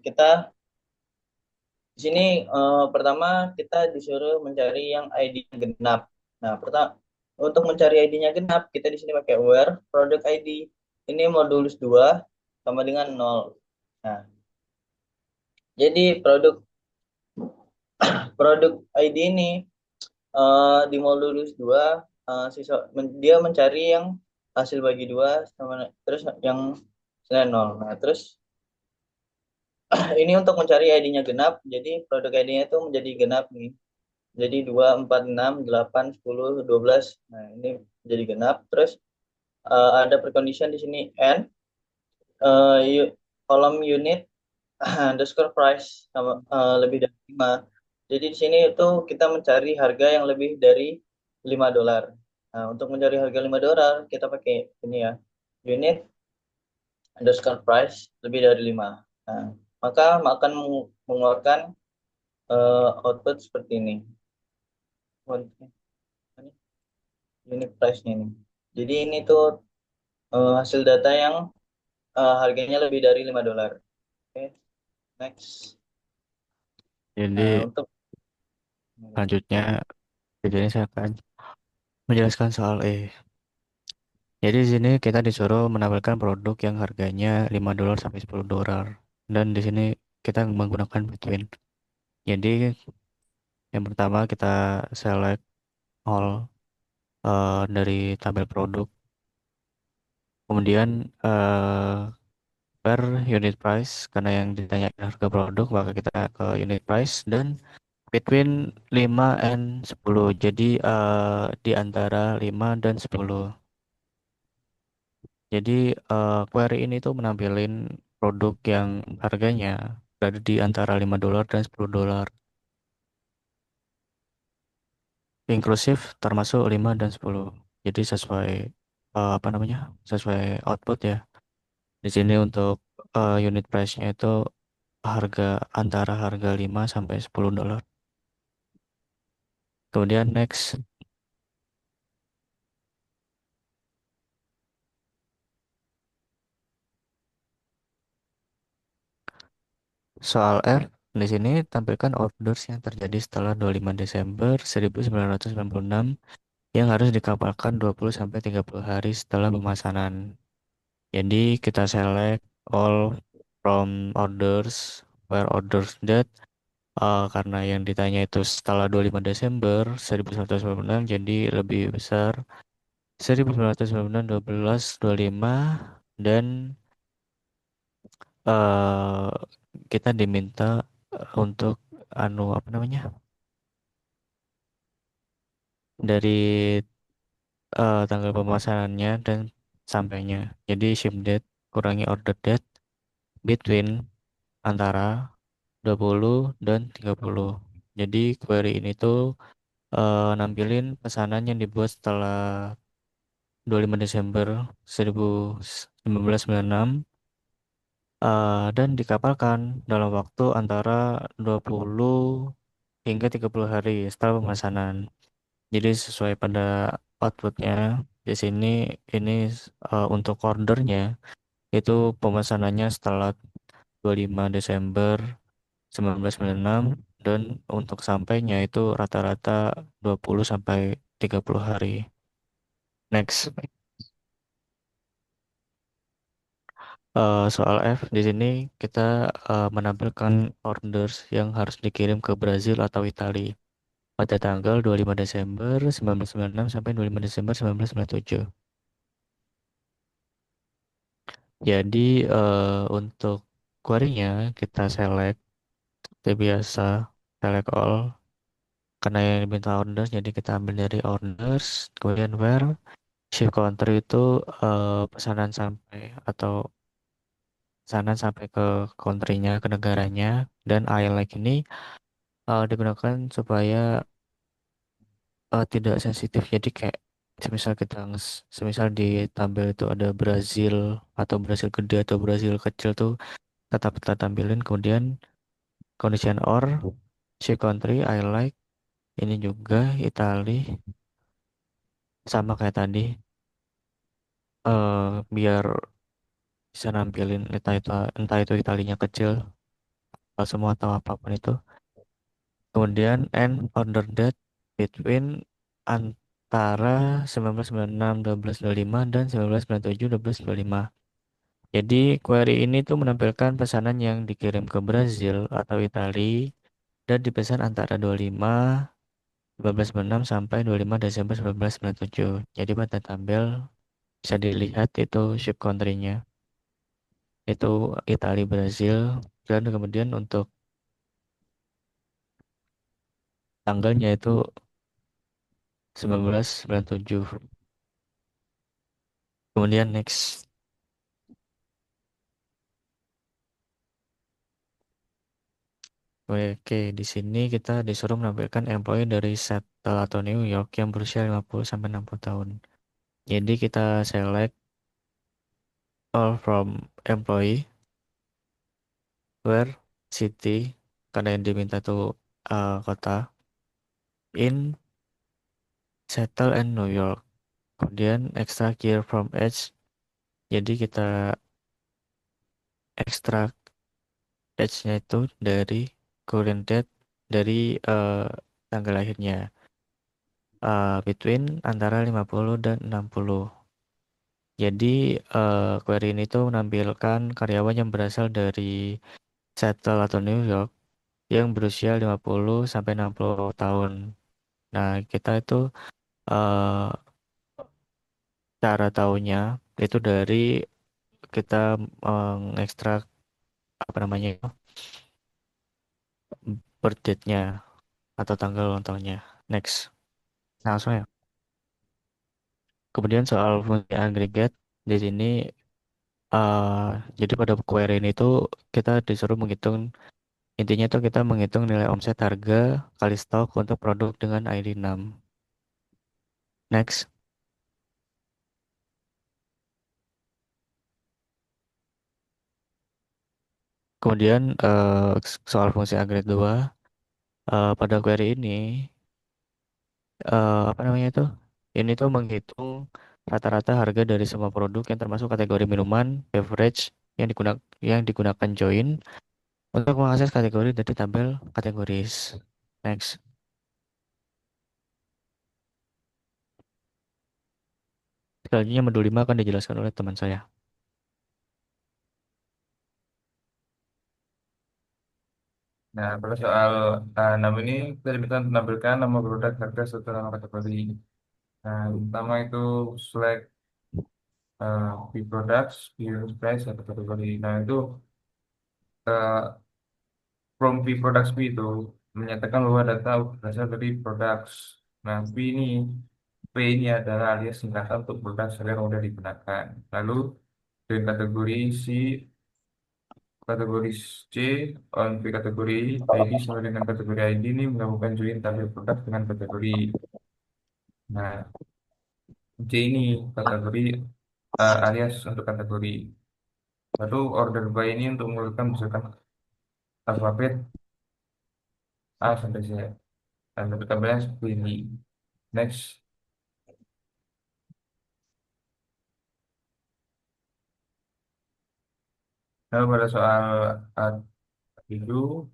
kita di sini pertama kita disuruh mencari yang ID-nya genap. Nah, pertama untuk mencari ID-nya genap, kita di sini pakai where product ID. Ini modulus 2 sama dengan nol. Nah, jadi produk produk ID ini di modulus 2 dia mencari yang hasil bagi 2 sama terus yang nilai nol. Nah, terus ini untuk mencari ID-nya genap, jadi produk ID-nya itu menjadi genap nih. Jadi 2 4 6 8 10 12. Nah, ini jadi genap. Terus ada precondition di sini n kolom unit underscore price sama lebih dari 5. Jadi di sini itu kita mencari harga yang lebih dari $5. Nah, untuk mencari harga $5, kita pakai ini ya. Unit underscore price lebih dari 5. Nah, maka akan mengeluarkan output seperti ini. Unit price-nya ini. Jadi ini tuh hasil data yang harganya lebih dari $5. Oke, next. Nah, Jadi untuk selanjutnya jadi ini saya akan menjelaskan soal Jadi di sini kita disuruh menampilkan produk yang harganya $5 sampai $10. Dan di sini kita menggunakan between. Jadi yang pertama kita select all dari tabel produk. Kemudian per unit price karena yang ditanyakan harga produk maka kita ke unit price dan between 5 and 10. Jadi di antara 5 dan 10. Jadi query ini tuh menampilin produk yang harganya berada di antara $5 dan $10. Inklusif termasuk 5 dan 10. Jadi sesuai apa namanya? Sesuai output ya. Di sini untuk unit price-nya itu harga antara harga 5 sampai $10. Kemudian next soal F. Di sini tampilkan orders yang terjadi setelah 25 Desember 1996 yang harus dikapalkan 20 sampai 30 hari setelah pemesanan. Jadi kita select all from orders where orders date karena yang ditanya itu setelah 25 Desember 1996 jadi lebih besar 1996 12 25 dan eh kita diminta untuk apa namanya dari tanggal pemesanannya dan sampainya. Jadi ship date kurangi order date between antara 20 dan 30. Jadi query ini tuh nampilin pesanan yang dibuat setelah 25 Desember 1996 dan dikapalkan dalam waktu antara 20 hingga 30 hari setelah pemesanan. Jadi sesuai pada outputnya di sini ini untuk ordernya itu pemesanannya setelah 25 Desember 1996 dan untuk sampainya itu rata-rata 20 sampai 30 hari. Next. Soal F di sini kita menampilkan orders yang harus dikirim ke Brazil atau Italia. pada tanggal 25 Desember 1996 sampai 25 Desember 1997. Jadi untuk query-nya kita select seperti biasa, select all. Karena yang diminta orders, jadi kita ambil dari orders, kemudian where ship counter itu pesanan sampai atau pesanan sampai ke country-nya, ke negaranya, dan I like ini digunakan supaya tidak sensitif. Jadi kayak semisal semisal di tabel itu ada Brazil atau Brazil gede atau Brazil kecil tuh tetap kita tampilin. Kemudian condition or ship country I like ini juga Italy sama kayak tadi biar bisa nampilin entah itu Italinya kecil atau semua atau apapun itu. Kemudian and order date between antara 1996 1225 dan 1997 1225. Jadi query ini tuh menampilkan pesanan yang dikirim ke Brazil atau Italia dan dipesan antara 25 1996 sampai 25 Desember 1997. Jadi pada tabel bisa dilihat itu ship country-nya itu Italia Brazil dan kemudian untuk tanggalnya itu 1997. Kemudian next. Oke, di sini kita disuruh menampilkan employee dari Seattle atau New York yang berusia 50 sampai 60 tahun. Jadi kita select all from employee where city karena yang diminta tuh kota in Seattle and New York. Kemudian extract year from age. Jadi kita extract age-nya itu dari current date dari tanggal lahirnya. Between antara 50 dan 60. Jadi query ini tuh menampilkan karyawan yang berasal dari Seattle atau New York yang berusia 50 sampai 60 tahun. Nah, kita itu eh, cara taunya itu dari kita mengekstrak apa namanya itu birth date-nya atau tanggal ulang tahunnya. Next. Nah, langsung ya. Kemudian soal fungsi agregat di sini jadi pada query ini tuh kita disuruh menghitung intinya tuh kita menghitung nilai omset harga kali stok untuk produk dengan ID 6. Next. Kemudian soal fungsi agregat 2 pada query ini apa namanya itu? Ini tuh menghitung rata-rata harga dari semua produk yang termasuk kategori minuman, beverage yang digunakan join untuk mengakses kategori dari tabel kategoris. Next. Selanjutnya modul 5 akan dijelaskan oleh teman saya. Nah, pada soal 6 ini kita diminta menampilkan nama produk harga serta nama kategori. Nah, yang pertama itu select B products, B price atau kategori. Nah, itu uh, from B products B itu menyatakan bahwa data berasal dari products. Nah, P ini adalah alias singkatan untuk produk yang sudah digunakan. Lalu dengan kategori C, kategori C, on B kategori ID sama dengan kategori ID ini melakukan join tabel produk dengan kategori. Nah, C ini kategori alias untuk kategori. Lalu order by ini untuk mengeluarkan misalkan alfabet A sampai Z. Dan bentuk tabelnya seperti ini. Next. Lalu pada soal uh, itu,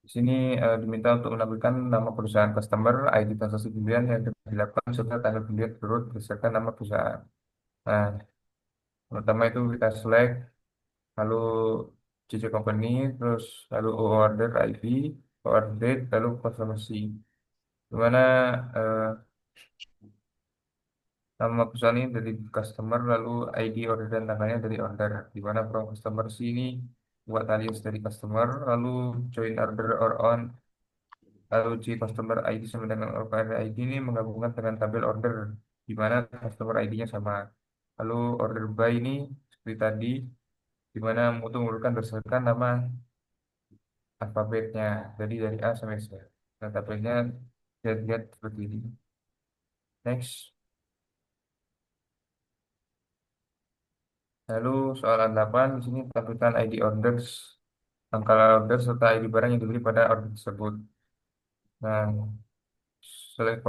di sini diminta untuk menampilkan nama perusahaan customer, ID transaksi pembelian yang dilakukan serta tanggal pembelian turut berdasarkan nama perusahaan. Nah, pertama itu kita select, lalu CC company, terus lalu order ID, order date, lalu konfirmasi. di mana eh, nama perusahaan ini dari customer, lalu ID order dan tanggalnya dari order. Di mana from customer sini buat alias dari customer, lalu join order or on, lalu J customer ID sama dengan order ID ini menggabungkan dengan tabel order, di mana customer ID-nya sama. Lalu order by ini seperti tadi, di mana untuk mengurutkan berdasarkan nama alfabetnya, jadi dari A sampai Z. Nah, tabelnya lihat seperti ini. Next. Lalu soalan 8 di sini tampilkan ID orders, angka order serta ID barang yang dibeli pada order tersebut. Nah, select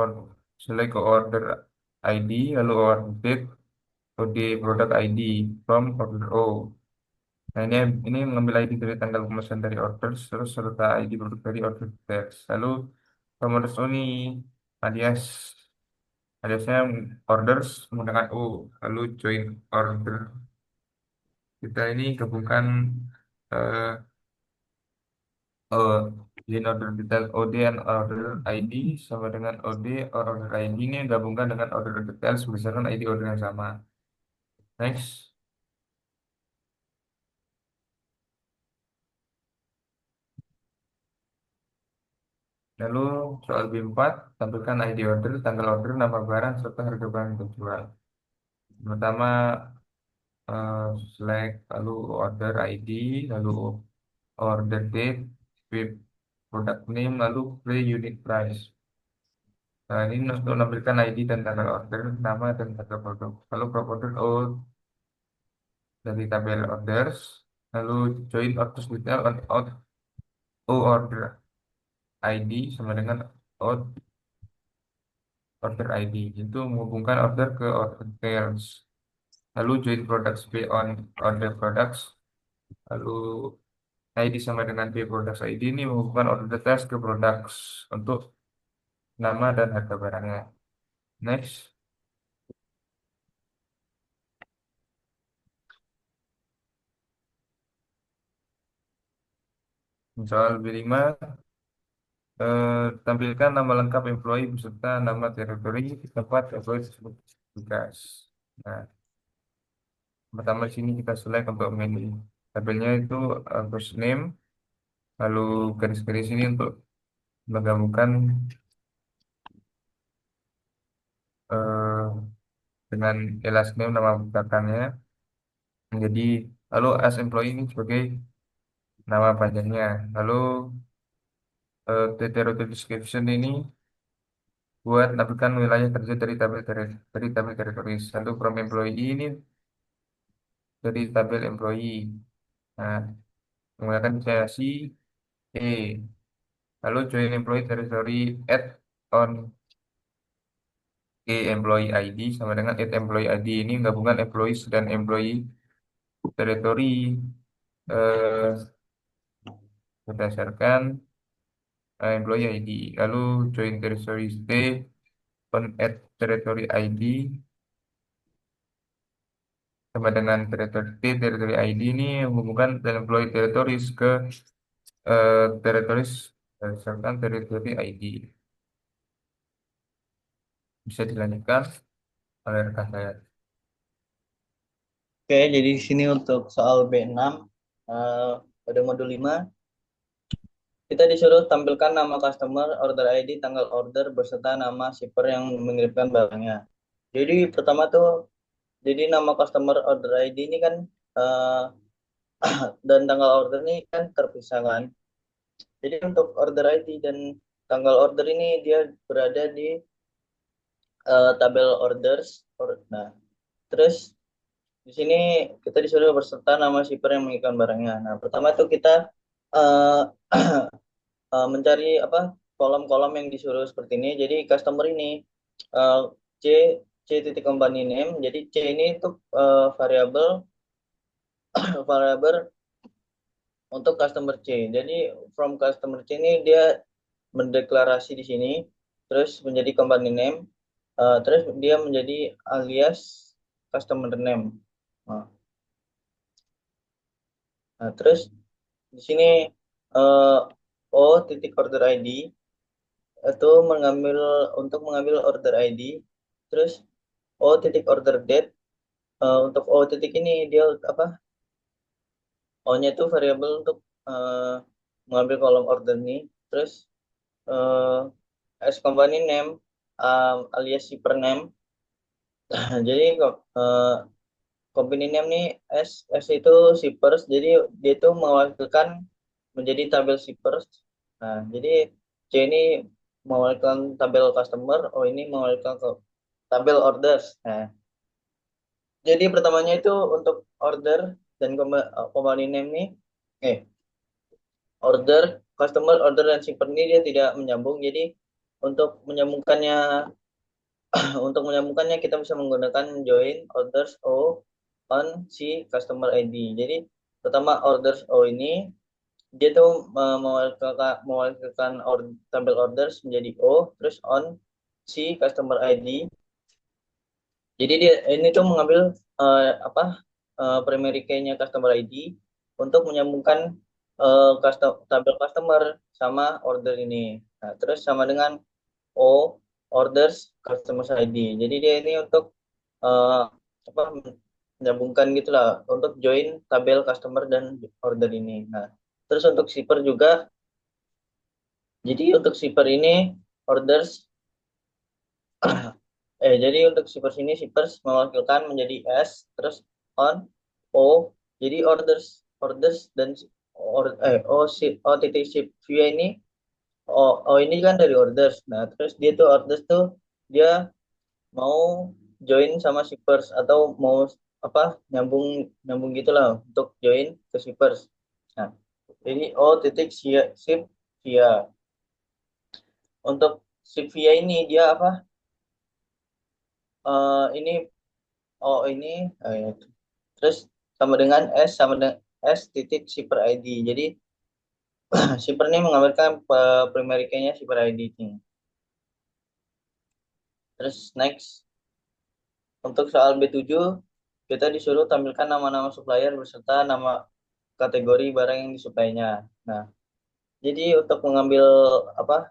select order ID, lalu order date, OD product ID from order O. Nah, ini mengambil ID dari tanggal pemesan dari orders, terus serta ID produk dari order details. Lalu from orders O ini alias aliasnya orders menggunakan O, lalu join order. Kita ini gabungkan eh, Oh, in order detail OD and order ID sama dengan OD or order ID ini gabungkan dengan order details berdasarkan ID order yang sama. Next. Lalu soal B4, tampilkan ID order, tanggal order, nama barang, serta harga barang yang terjual. Pertama, eh, select, lalu order ID, lalu order date, with product name, lalu pre unit price. Nah, ini untuk menampilkan ID dan tanggal order, nama dan harga produk. Lalu crop order, oh, dari tabel orders, lalu join orders detail on out O order ID sama dengan out order ID, itu menghubungkan order ke order details. Lalu join products B on order products, lalu ID sama dengan B products ID ini menghubungkan order details ke products untuk nama dan harga barangnya. Next. Soal B5, tampilkan nama lengkap employee beserta nama teritori tempat employee tersebut tugas. Nah, pertama di sini kita select untuk menu tabelnya itu first name, lalu garis-garis ini untuk menggabungkan eh, dengan last name nama belakangnya menjadi, lalu as employee ini sebagai nama panjangnya, lalu territory description ini buat menampilkan wilayah kerja dari tabel territories, lalu from employee ini dari tabel employee. Nah, menggunakan variasi E. Lalu join employee territory add on employee ID sama dengan add employee ID, ini gabungan employees dan employee territory eh, berdasarkan employee ID. Lalu join territory stay on add territory ID sama dengan territory ID ini menghubungkan dan employee territories ke territories berdasarkan territory ID. Bisa dilanjutkan oleh rekan saya. Oke, jadi di sini untuk soal B6 pada modul 5 kita disuruh tampilkan nama customer, order ID, tanggal order beserta nama shipper yang mengirimkan barangnya. Jadi pertama tuh, jadi nama customer, order ID ini kan eh, dan tanggal order ini kan terpisah kan. Jadi untuk order ID dan tanggal order ini dia berada di tabel orders. Nah, terus di sini kita disuruh berserta nama shipper yang mengirimkan barangnya. Nah, pertama tuh kita eh, mencari apa kolom-kolom yang disuruh seperti ini. Jadi customer ini eh, C C titik company name. Jadi C ini untuk variabel variabel untuk customer C. Jadi from customer C ini dia mendeklarasi di sini, terus menjadi company name, terus dia menjadi alias customer name. Nah, terus di sini O titik order ID itu mengambil order ID, terus O titik order date. Untuk O titik ini dia apa? O-nya itu variabel untuk eh, mengambil kolom order ini. Terus eh, as company name alias shipper name. Jadi company name nih S itu shippers. Jadi dia itu mewakilkan menjadi tabel shippers. Nah, jadi C ini mewakilkan tabel customer, O ini mewakilkan ke tabel orders. Nah, jadi pertamanya itu untuk order dan company name nih, eh order, customer, order dan shipper ini dia tidak menyambung. Jadi untuk menyambungkannya, untuk menyambungkannya kita bisa menggunakan join orders O on si customer ID. Jadi pertama orders O ini dia tuh mewakilkan tabel orders menjadi O, terus on si customer ID. Jadi dia ini tuh mengambil primary key-nya customer ID untuk menyambungkan tabel customer sama order ini. Nah, terus sama dengan O orders customer ID. Jadi dia ini untuk eh, apa menyambungkan gitulah untuk join tabel customer dan order ini. Nah, terus untuk shipper juga. Jadi untuk shipper ini orders jadi untuk shippers ini shippers mewakilkan menjadi S, terus on O. Jadi orders dan O titik ship via ini O ini kan dari orders. Nah, terus dia tuh orders tuh dia mau join sama shippers atau mau apa nyambung nyambung gitulah untuk join ke shippers. Nah, jadi O titik ship via. Untuk ship via ini dia apa? Ini ini ya. Terus sama dengan S titik shipper ID. Jadi shipper ini mengambilkan primary key-nya shipper ID ini. Terus next untuk soal B7 kita disuruh tampilkan nama-nama supplier beserta nama kategori barang yang disuplainya. Nah, jadi untuk mengambil apa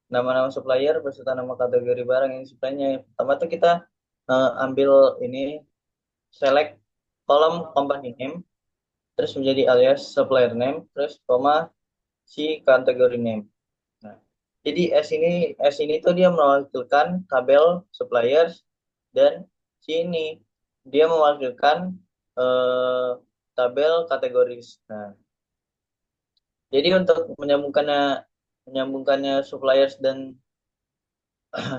nama-nama supplier beserta nama kategori barang yang disuplainya, pertama tuh kita ambil ini select kolom company name, terus menjadi alias supplier name, terus koma si kategori name. Nah, jadi S ini tuh dia mewakilkan tabel suppliers dan si ini dia mewakilkan eh, tabel kategoris. Nah, jadi untuk menyambungkannya suppliers dan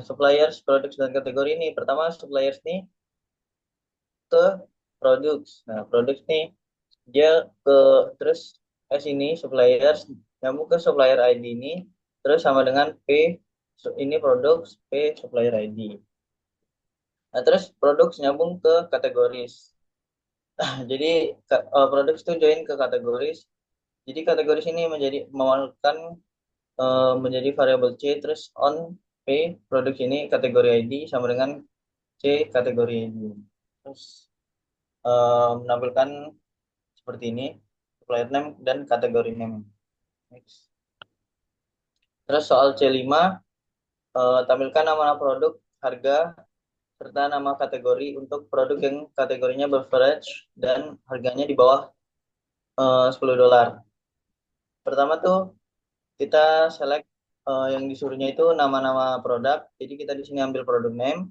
suppliers, produk dan kategori ini, pertama suppliers ini ke produk. Nah, produk ini dia ke terus ini suppliers nyambung ke supplier ID ini terus sama dengan ini produk P supplier ID. Nah, terus produk nyambung ke kategoris. Jadi produk itu join ke kategoris. Jadi kategoris ini mewakilkan menjadi variabel C terus on P produk ini kategori ID sama dengan C kategori ID. Terus menampilkan seperti ini supplier name dan kategori name. Next. Terus soal C5 tampilkan nama produk, harga, serta nama kategori untuk produk yang kategorinya beverage dan harganya di bawah $10. Pertama tuh kita select yang disuruhnya itu nama-nama produk. Jadi kita di sini ambil produk name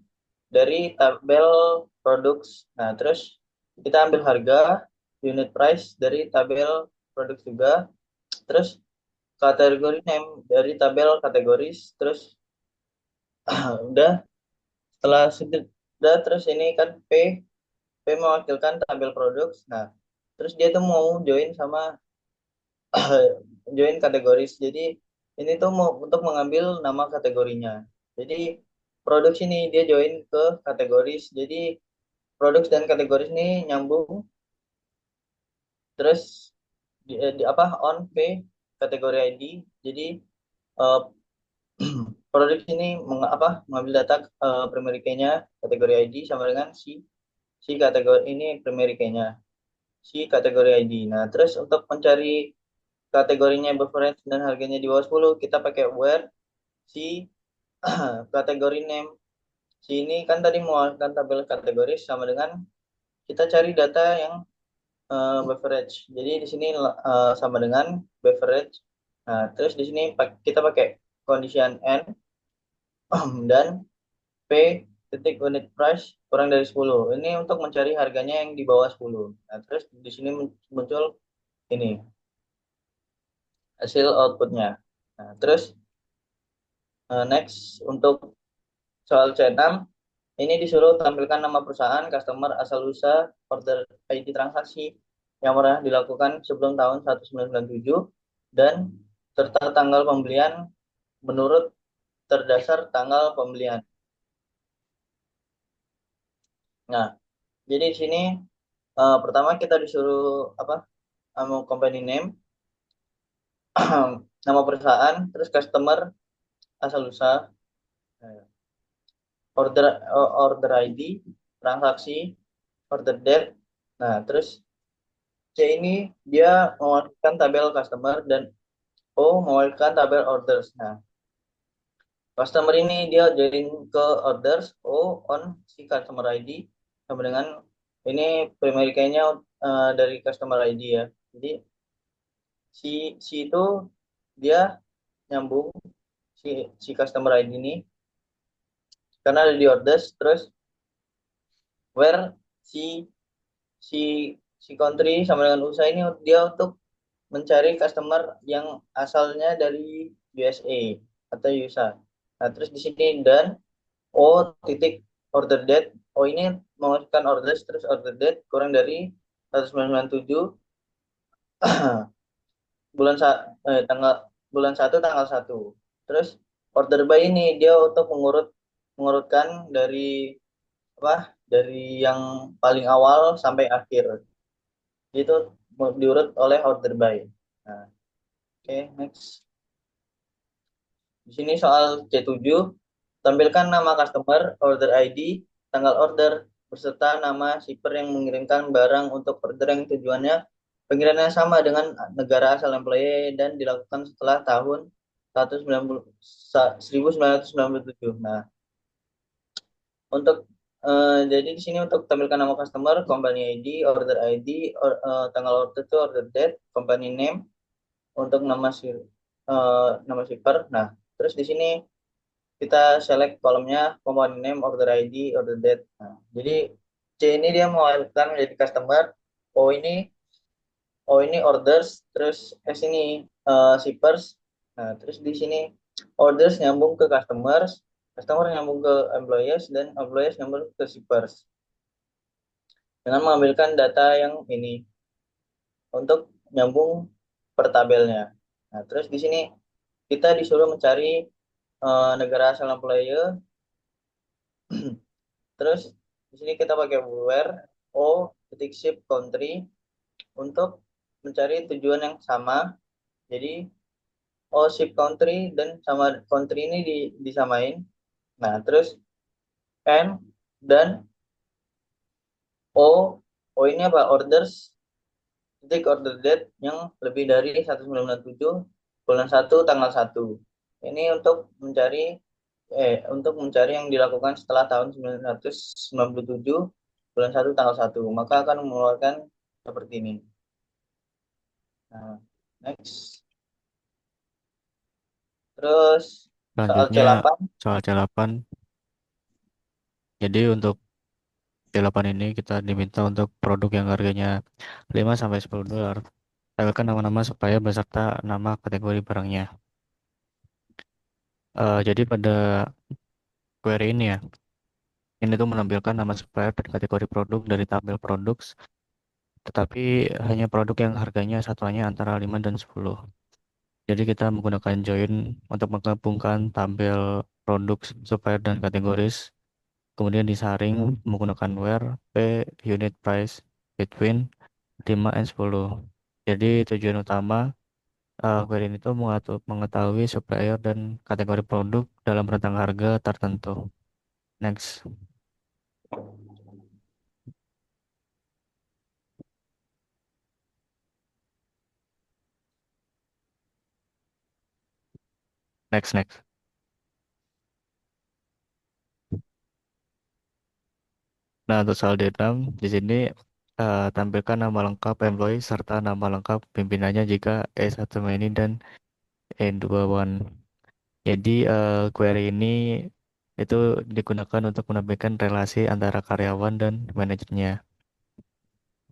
dari tabel products. Nah, terus kita ambil harga unit price dari tabel produk juga. Terus kategori name dari tabel kategoris. Terus udah setelah sudah terus ini kan P mewakilkan tabel produk. Nah, terus dia tuh mau join sama join kategoris. Jadi ini tuh mau untuk mengambil nama kategorinya. Jadi produk ini dia join ke kategoris. Jadi produk dan kategoris ini nyambung. Terus apa on P kategori ID. Jadi eh, produk ini mengambil data primary key-nya kategori ID sama dengan si kategori ini primary key-nya si kategori ID. Nah, terus untuk mencari kategorinya preference dan harganya di bawah 10 kita pakai where si kategori name. Si ini kan tadi mengeluarkan tabel kategori sama dengan kita cari data yang beverage. Jadi di sini sama dengan beverage. Nah, terus di sini kita pakai condition n dan p titik unit price kurang dari 10. Ini untuk mencari harganya yang di bawah 10. Nah, terus di sini muncul ini hasil outputnya. Nah, terus next untuk soal C6 ini disuruh tampilkan nama perusahaan, customer, asal usaha, order ID transaksi yang pernah dilakukan sebelum tahun 1997 dan serta tanggal pembelian menurut terdasar tanggal pembelian. Nah, jadi di sini pertama kita disuruh apa? Company name, nama perusahaan, terus customer, asal usaha, order ID, transaksi, order date. Nah, terus C ini dia mewakilkan tabel customer dan O mewakilkan tabel orders. Nah, customer ini dia join ke orders, O on si customer ID sama dengan ini primary key-nya dari customer ID ya. Jadi si itu dia nyambung si si customer ID ini karena ada di orders, terus where si si si country sama dengan usaha ini dia untuk mencari customer yang asalnya dari USA atau USA. Nah, terus di sini dan O titik order date. O ini memasukkan orders terus order date kurang dari 1997 tanggal bulan 1 tanggal 1. Terus order by ini dia untuk mengurutkan dari apa? Dari yang paling awal sampai akhir. Itu diurut oleh order by. Nah, oke, next. Di sini soal C7, tampilkan nama customer, order ID, tanggal order, beserta nama shipper yang mengirimkan barang untuk order yang tujuannya pengirimannya sama dengan negara asal employee dan dilakukan setelah tahun 1997. Nah, untuk jadi di sini untuk tampilkan nama customer, company ID, order ID, tanggal order itu order date, company name, untuk nama shipper. Nah, terus di sini kita select kolomnya component name, order ID, order date. Nah, jadi C ini dia mewakilkan menjadi customer, O ini orders, terus S ini shippers. Nah, terus di sini orders nyambung ke customers, customer nyambung ke employees, dan employees nyambung ke shippers. Dengan mengambilkan data yang ini untuk nyambung per tabelnya. Nah, terus di sini kita disuruh mencari negara asal employee. Terus di sini kita pakai where o titik ship country untuk mencari tujuan yang sama. Jadi o ship country dan sama country ini disamain. Nah, terus n dan o o ini apa? Orders titik order date yang lebih dari 1997 bulan 1 tanggal 1. Ini untuk mencari yang dilakukan setelah tahun 1997 bulan 1 tanggal 1, maka akan mengeluarkan seperti ini. Nah, next. Terus soal Selanjutnya C8. soal C8. Jadi untuk C8 ini kita diminta untuk produk yang harganya 5 sampai $10. Tampilkan nama-nama supaya beserta nama kategori barangnya. Jadi pada query ini ya, ini tuh menampilkan nama supplier dan kategori produk dari tabel produk, tetapi hanya produk yang harganya satuannya antara 5 dan 10. Jadi kita menggunakan join untuk menggabungkan tabel produk, supplier, dan kategoris. Kemudian disaring menggunakan where P unit price between 5 and 10. Jadi tujuan utama query itu mengetahui supplier dan kategori produk dalam rentang harga tertentu. Next, next. Nah, untuk soal D6 di sini tampilkan nama lengkap employee serta nama lengkap pimpinannya jika E1 many dan E2 one. Jadi query ini itu digunakan untuk menampilkan relasi antara karyawan dan manajernya.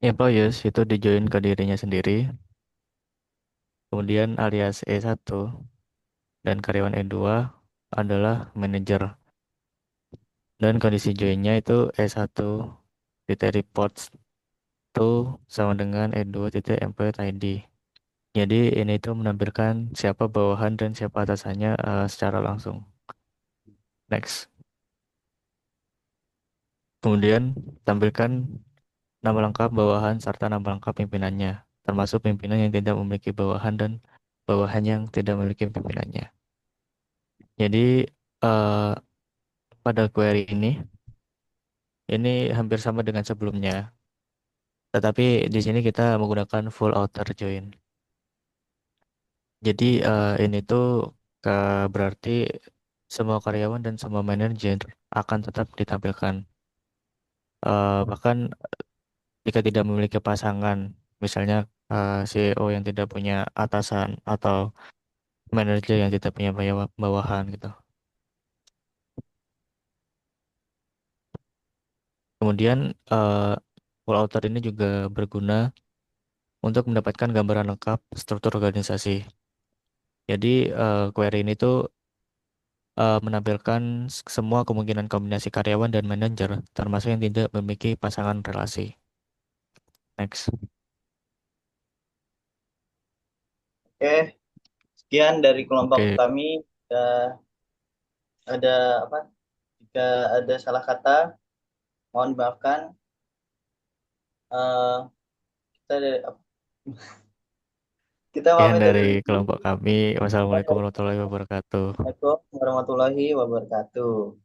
Employees itu dijoin ke dirinya sendiri, kemudian alias E1 dan karyawan E2 adalah manajer. Dan kondisi joinnya itu E1 titik reports to sama dengan E2 titik employee ID. Jadi ini itu menampilkan siapa bawahan dan siapa atasannya secara langsung. Next. Kemudian tampilkan nama lengkap bawahan serta nama lengkap pimpinannya, termasuk pimpinan yang tidak memiliki bawahan dan bawahan yang tidak memiliki pimpinannya. Jadi eh, pada query ini hampir sama dengan sebelumnya, tetapi di sini kita menggunakan full outer join. Jadi ini tuh berarti semua karyawan dan semua manajer akan tetap ditampilkan. Bahkan jika tidak memiliki pasangan, misalnya CEO yang tidak punya atasan atau manajer yang tidak punya bawahan gitu. Kemudian eh, full outer ini juga berguna untuk mendapatkan gambaran lengkap struktur organisasi. Jadi query ini tuh menampilkan semua kemungkinan kombinasi karyawan dan manajer, termasuk yang tidak memiliki pasangan relasi. Next. Oke, sekian dari kelompok Oke, kami. Eh, ada apa? Jika ada salah kata, mohon dimaafkan. Eh, kita kita sekian pamit dari dulu. kelompok kami. Wassalamualaikum warahmatullahi wabarakatuh. Assalamualaikum warahmatullahi wabarakatuh.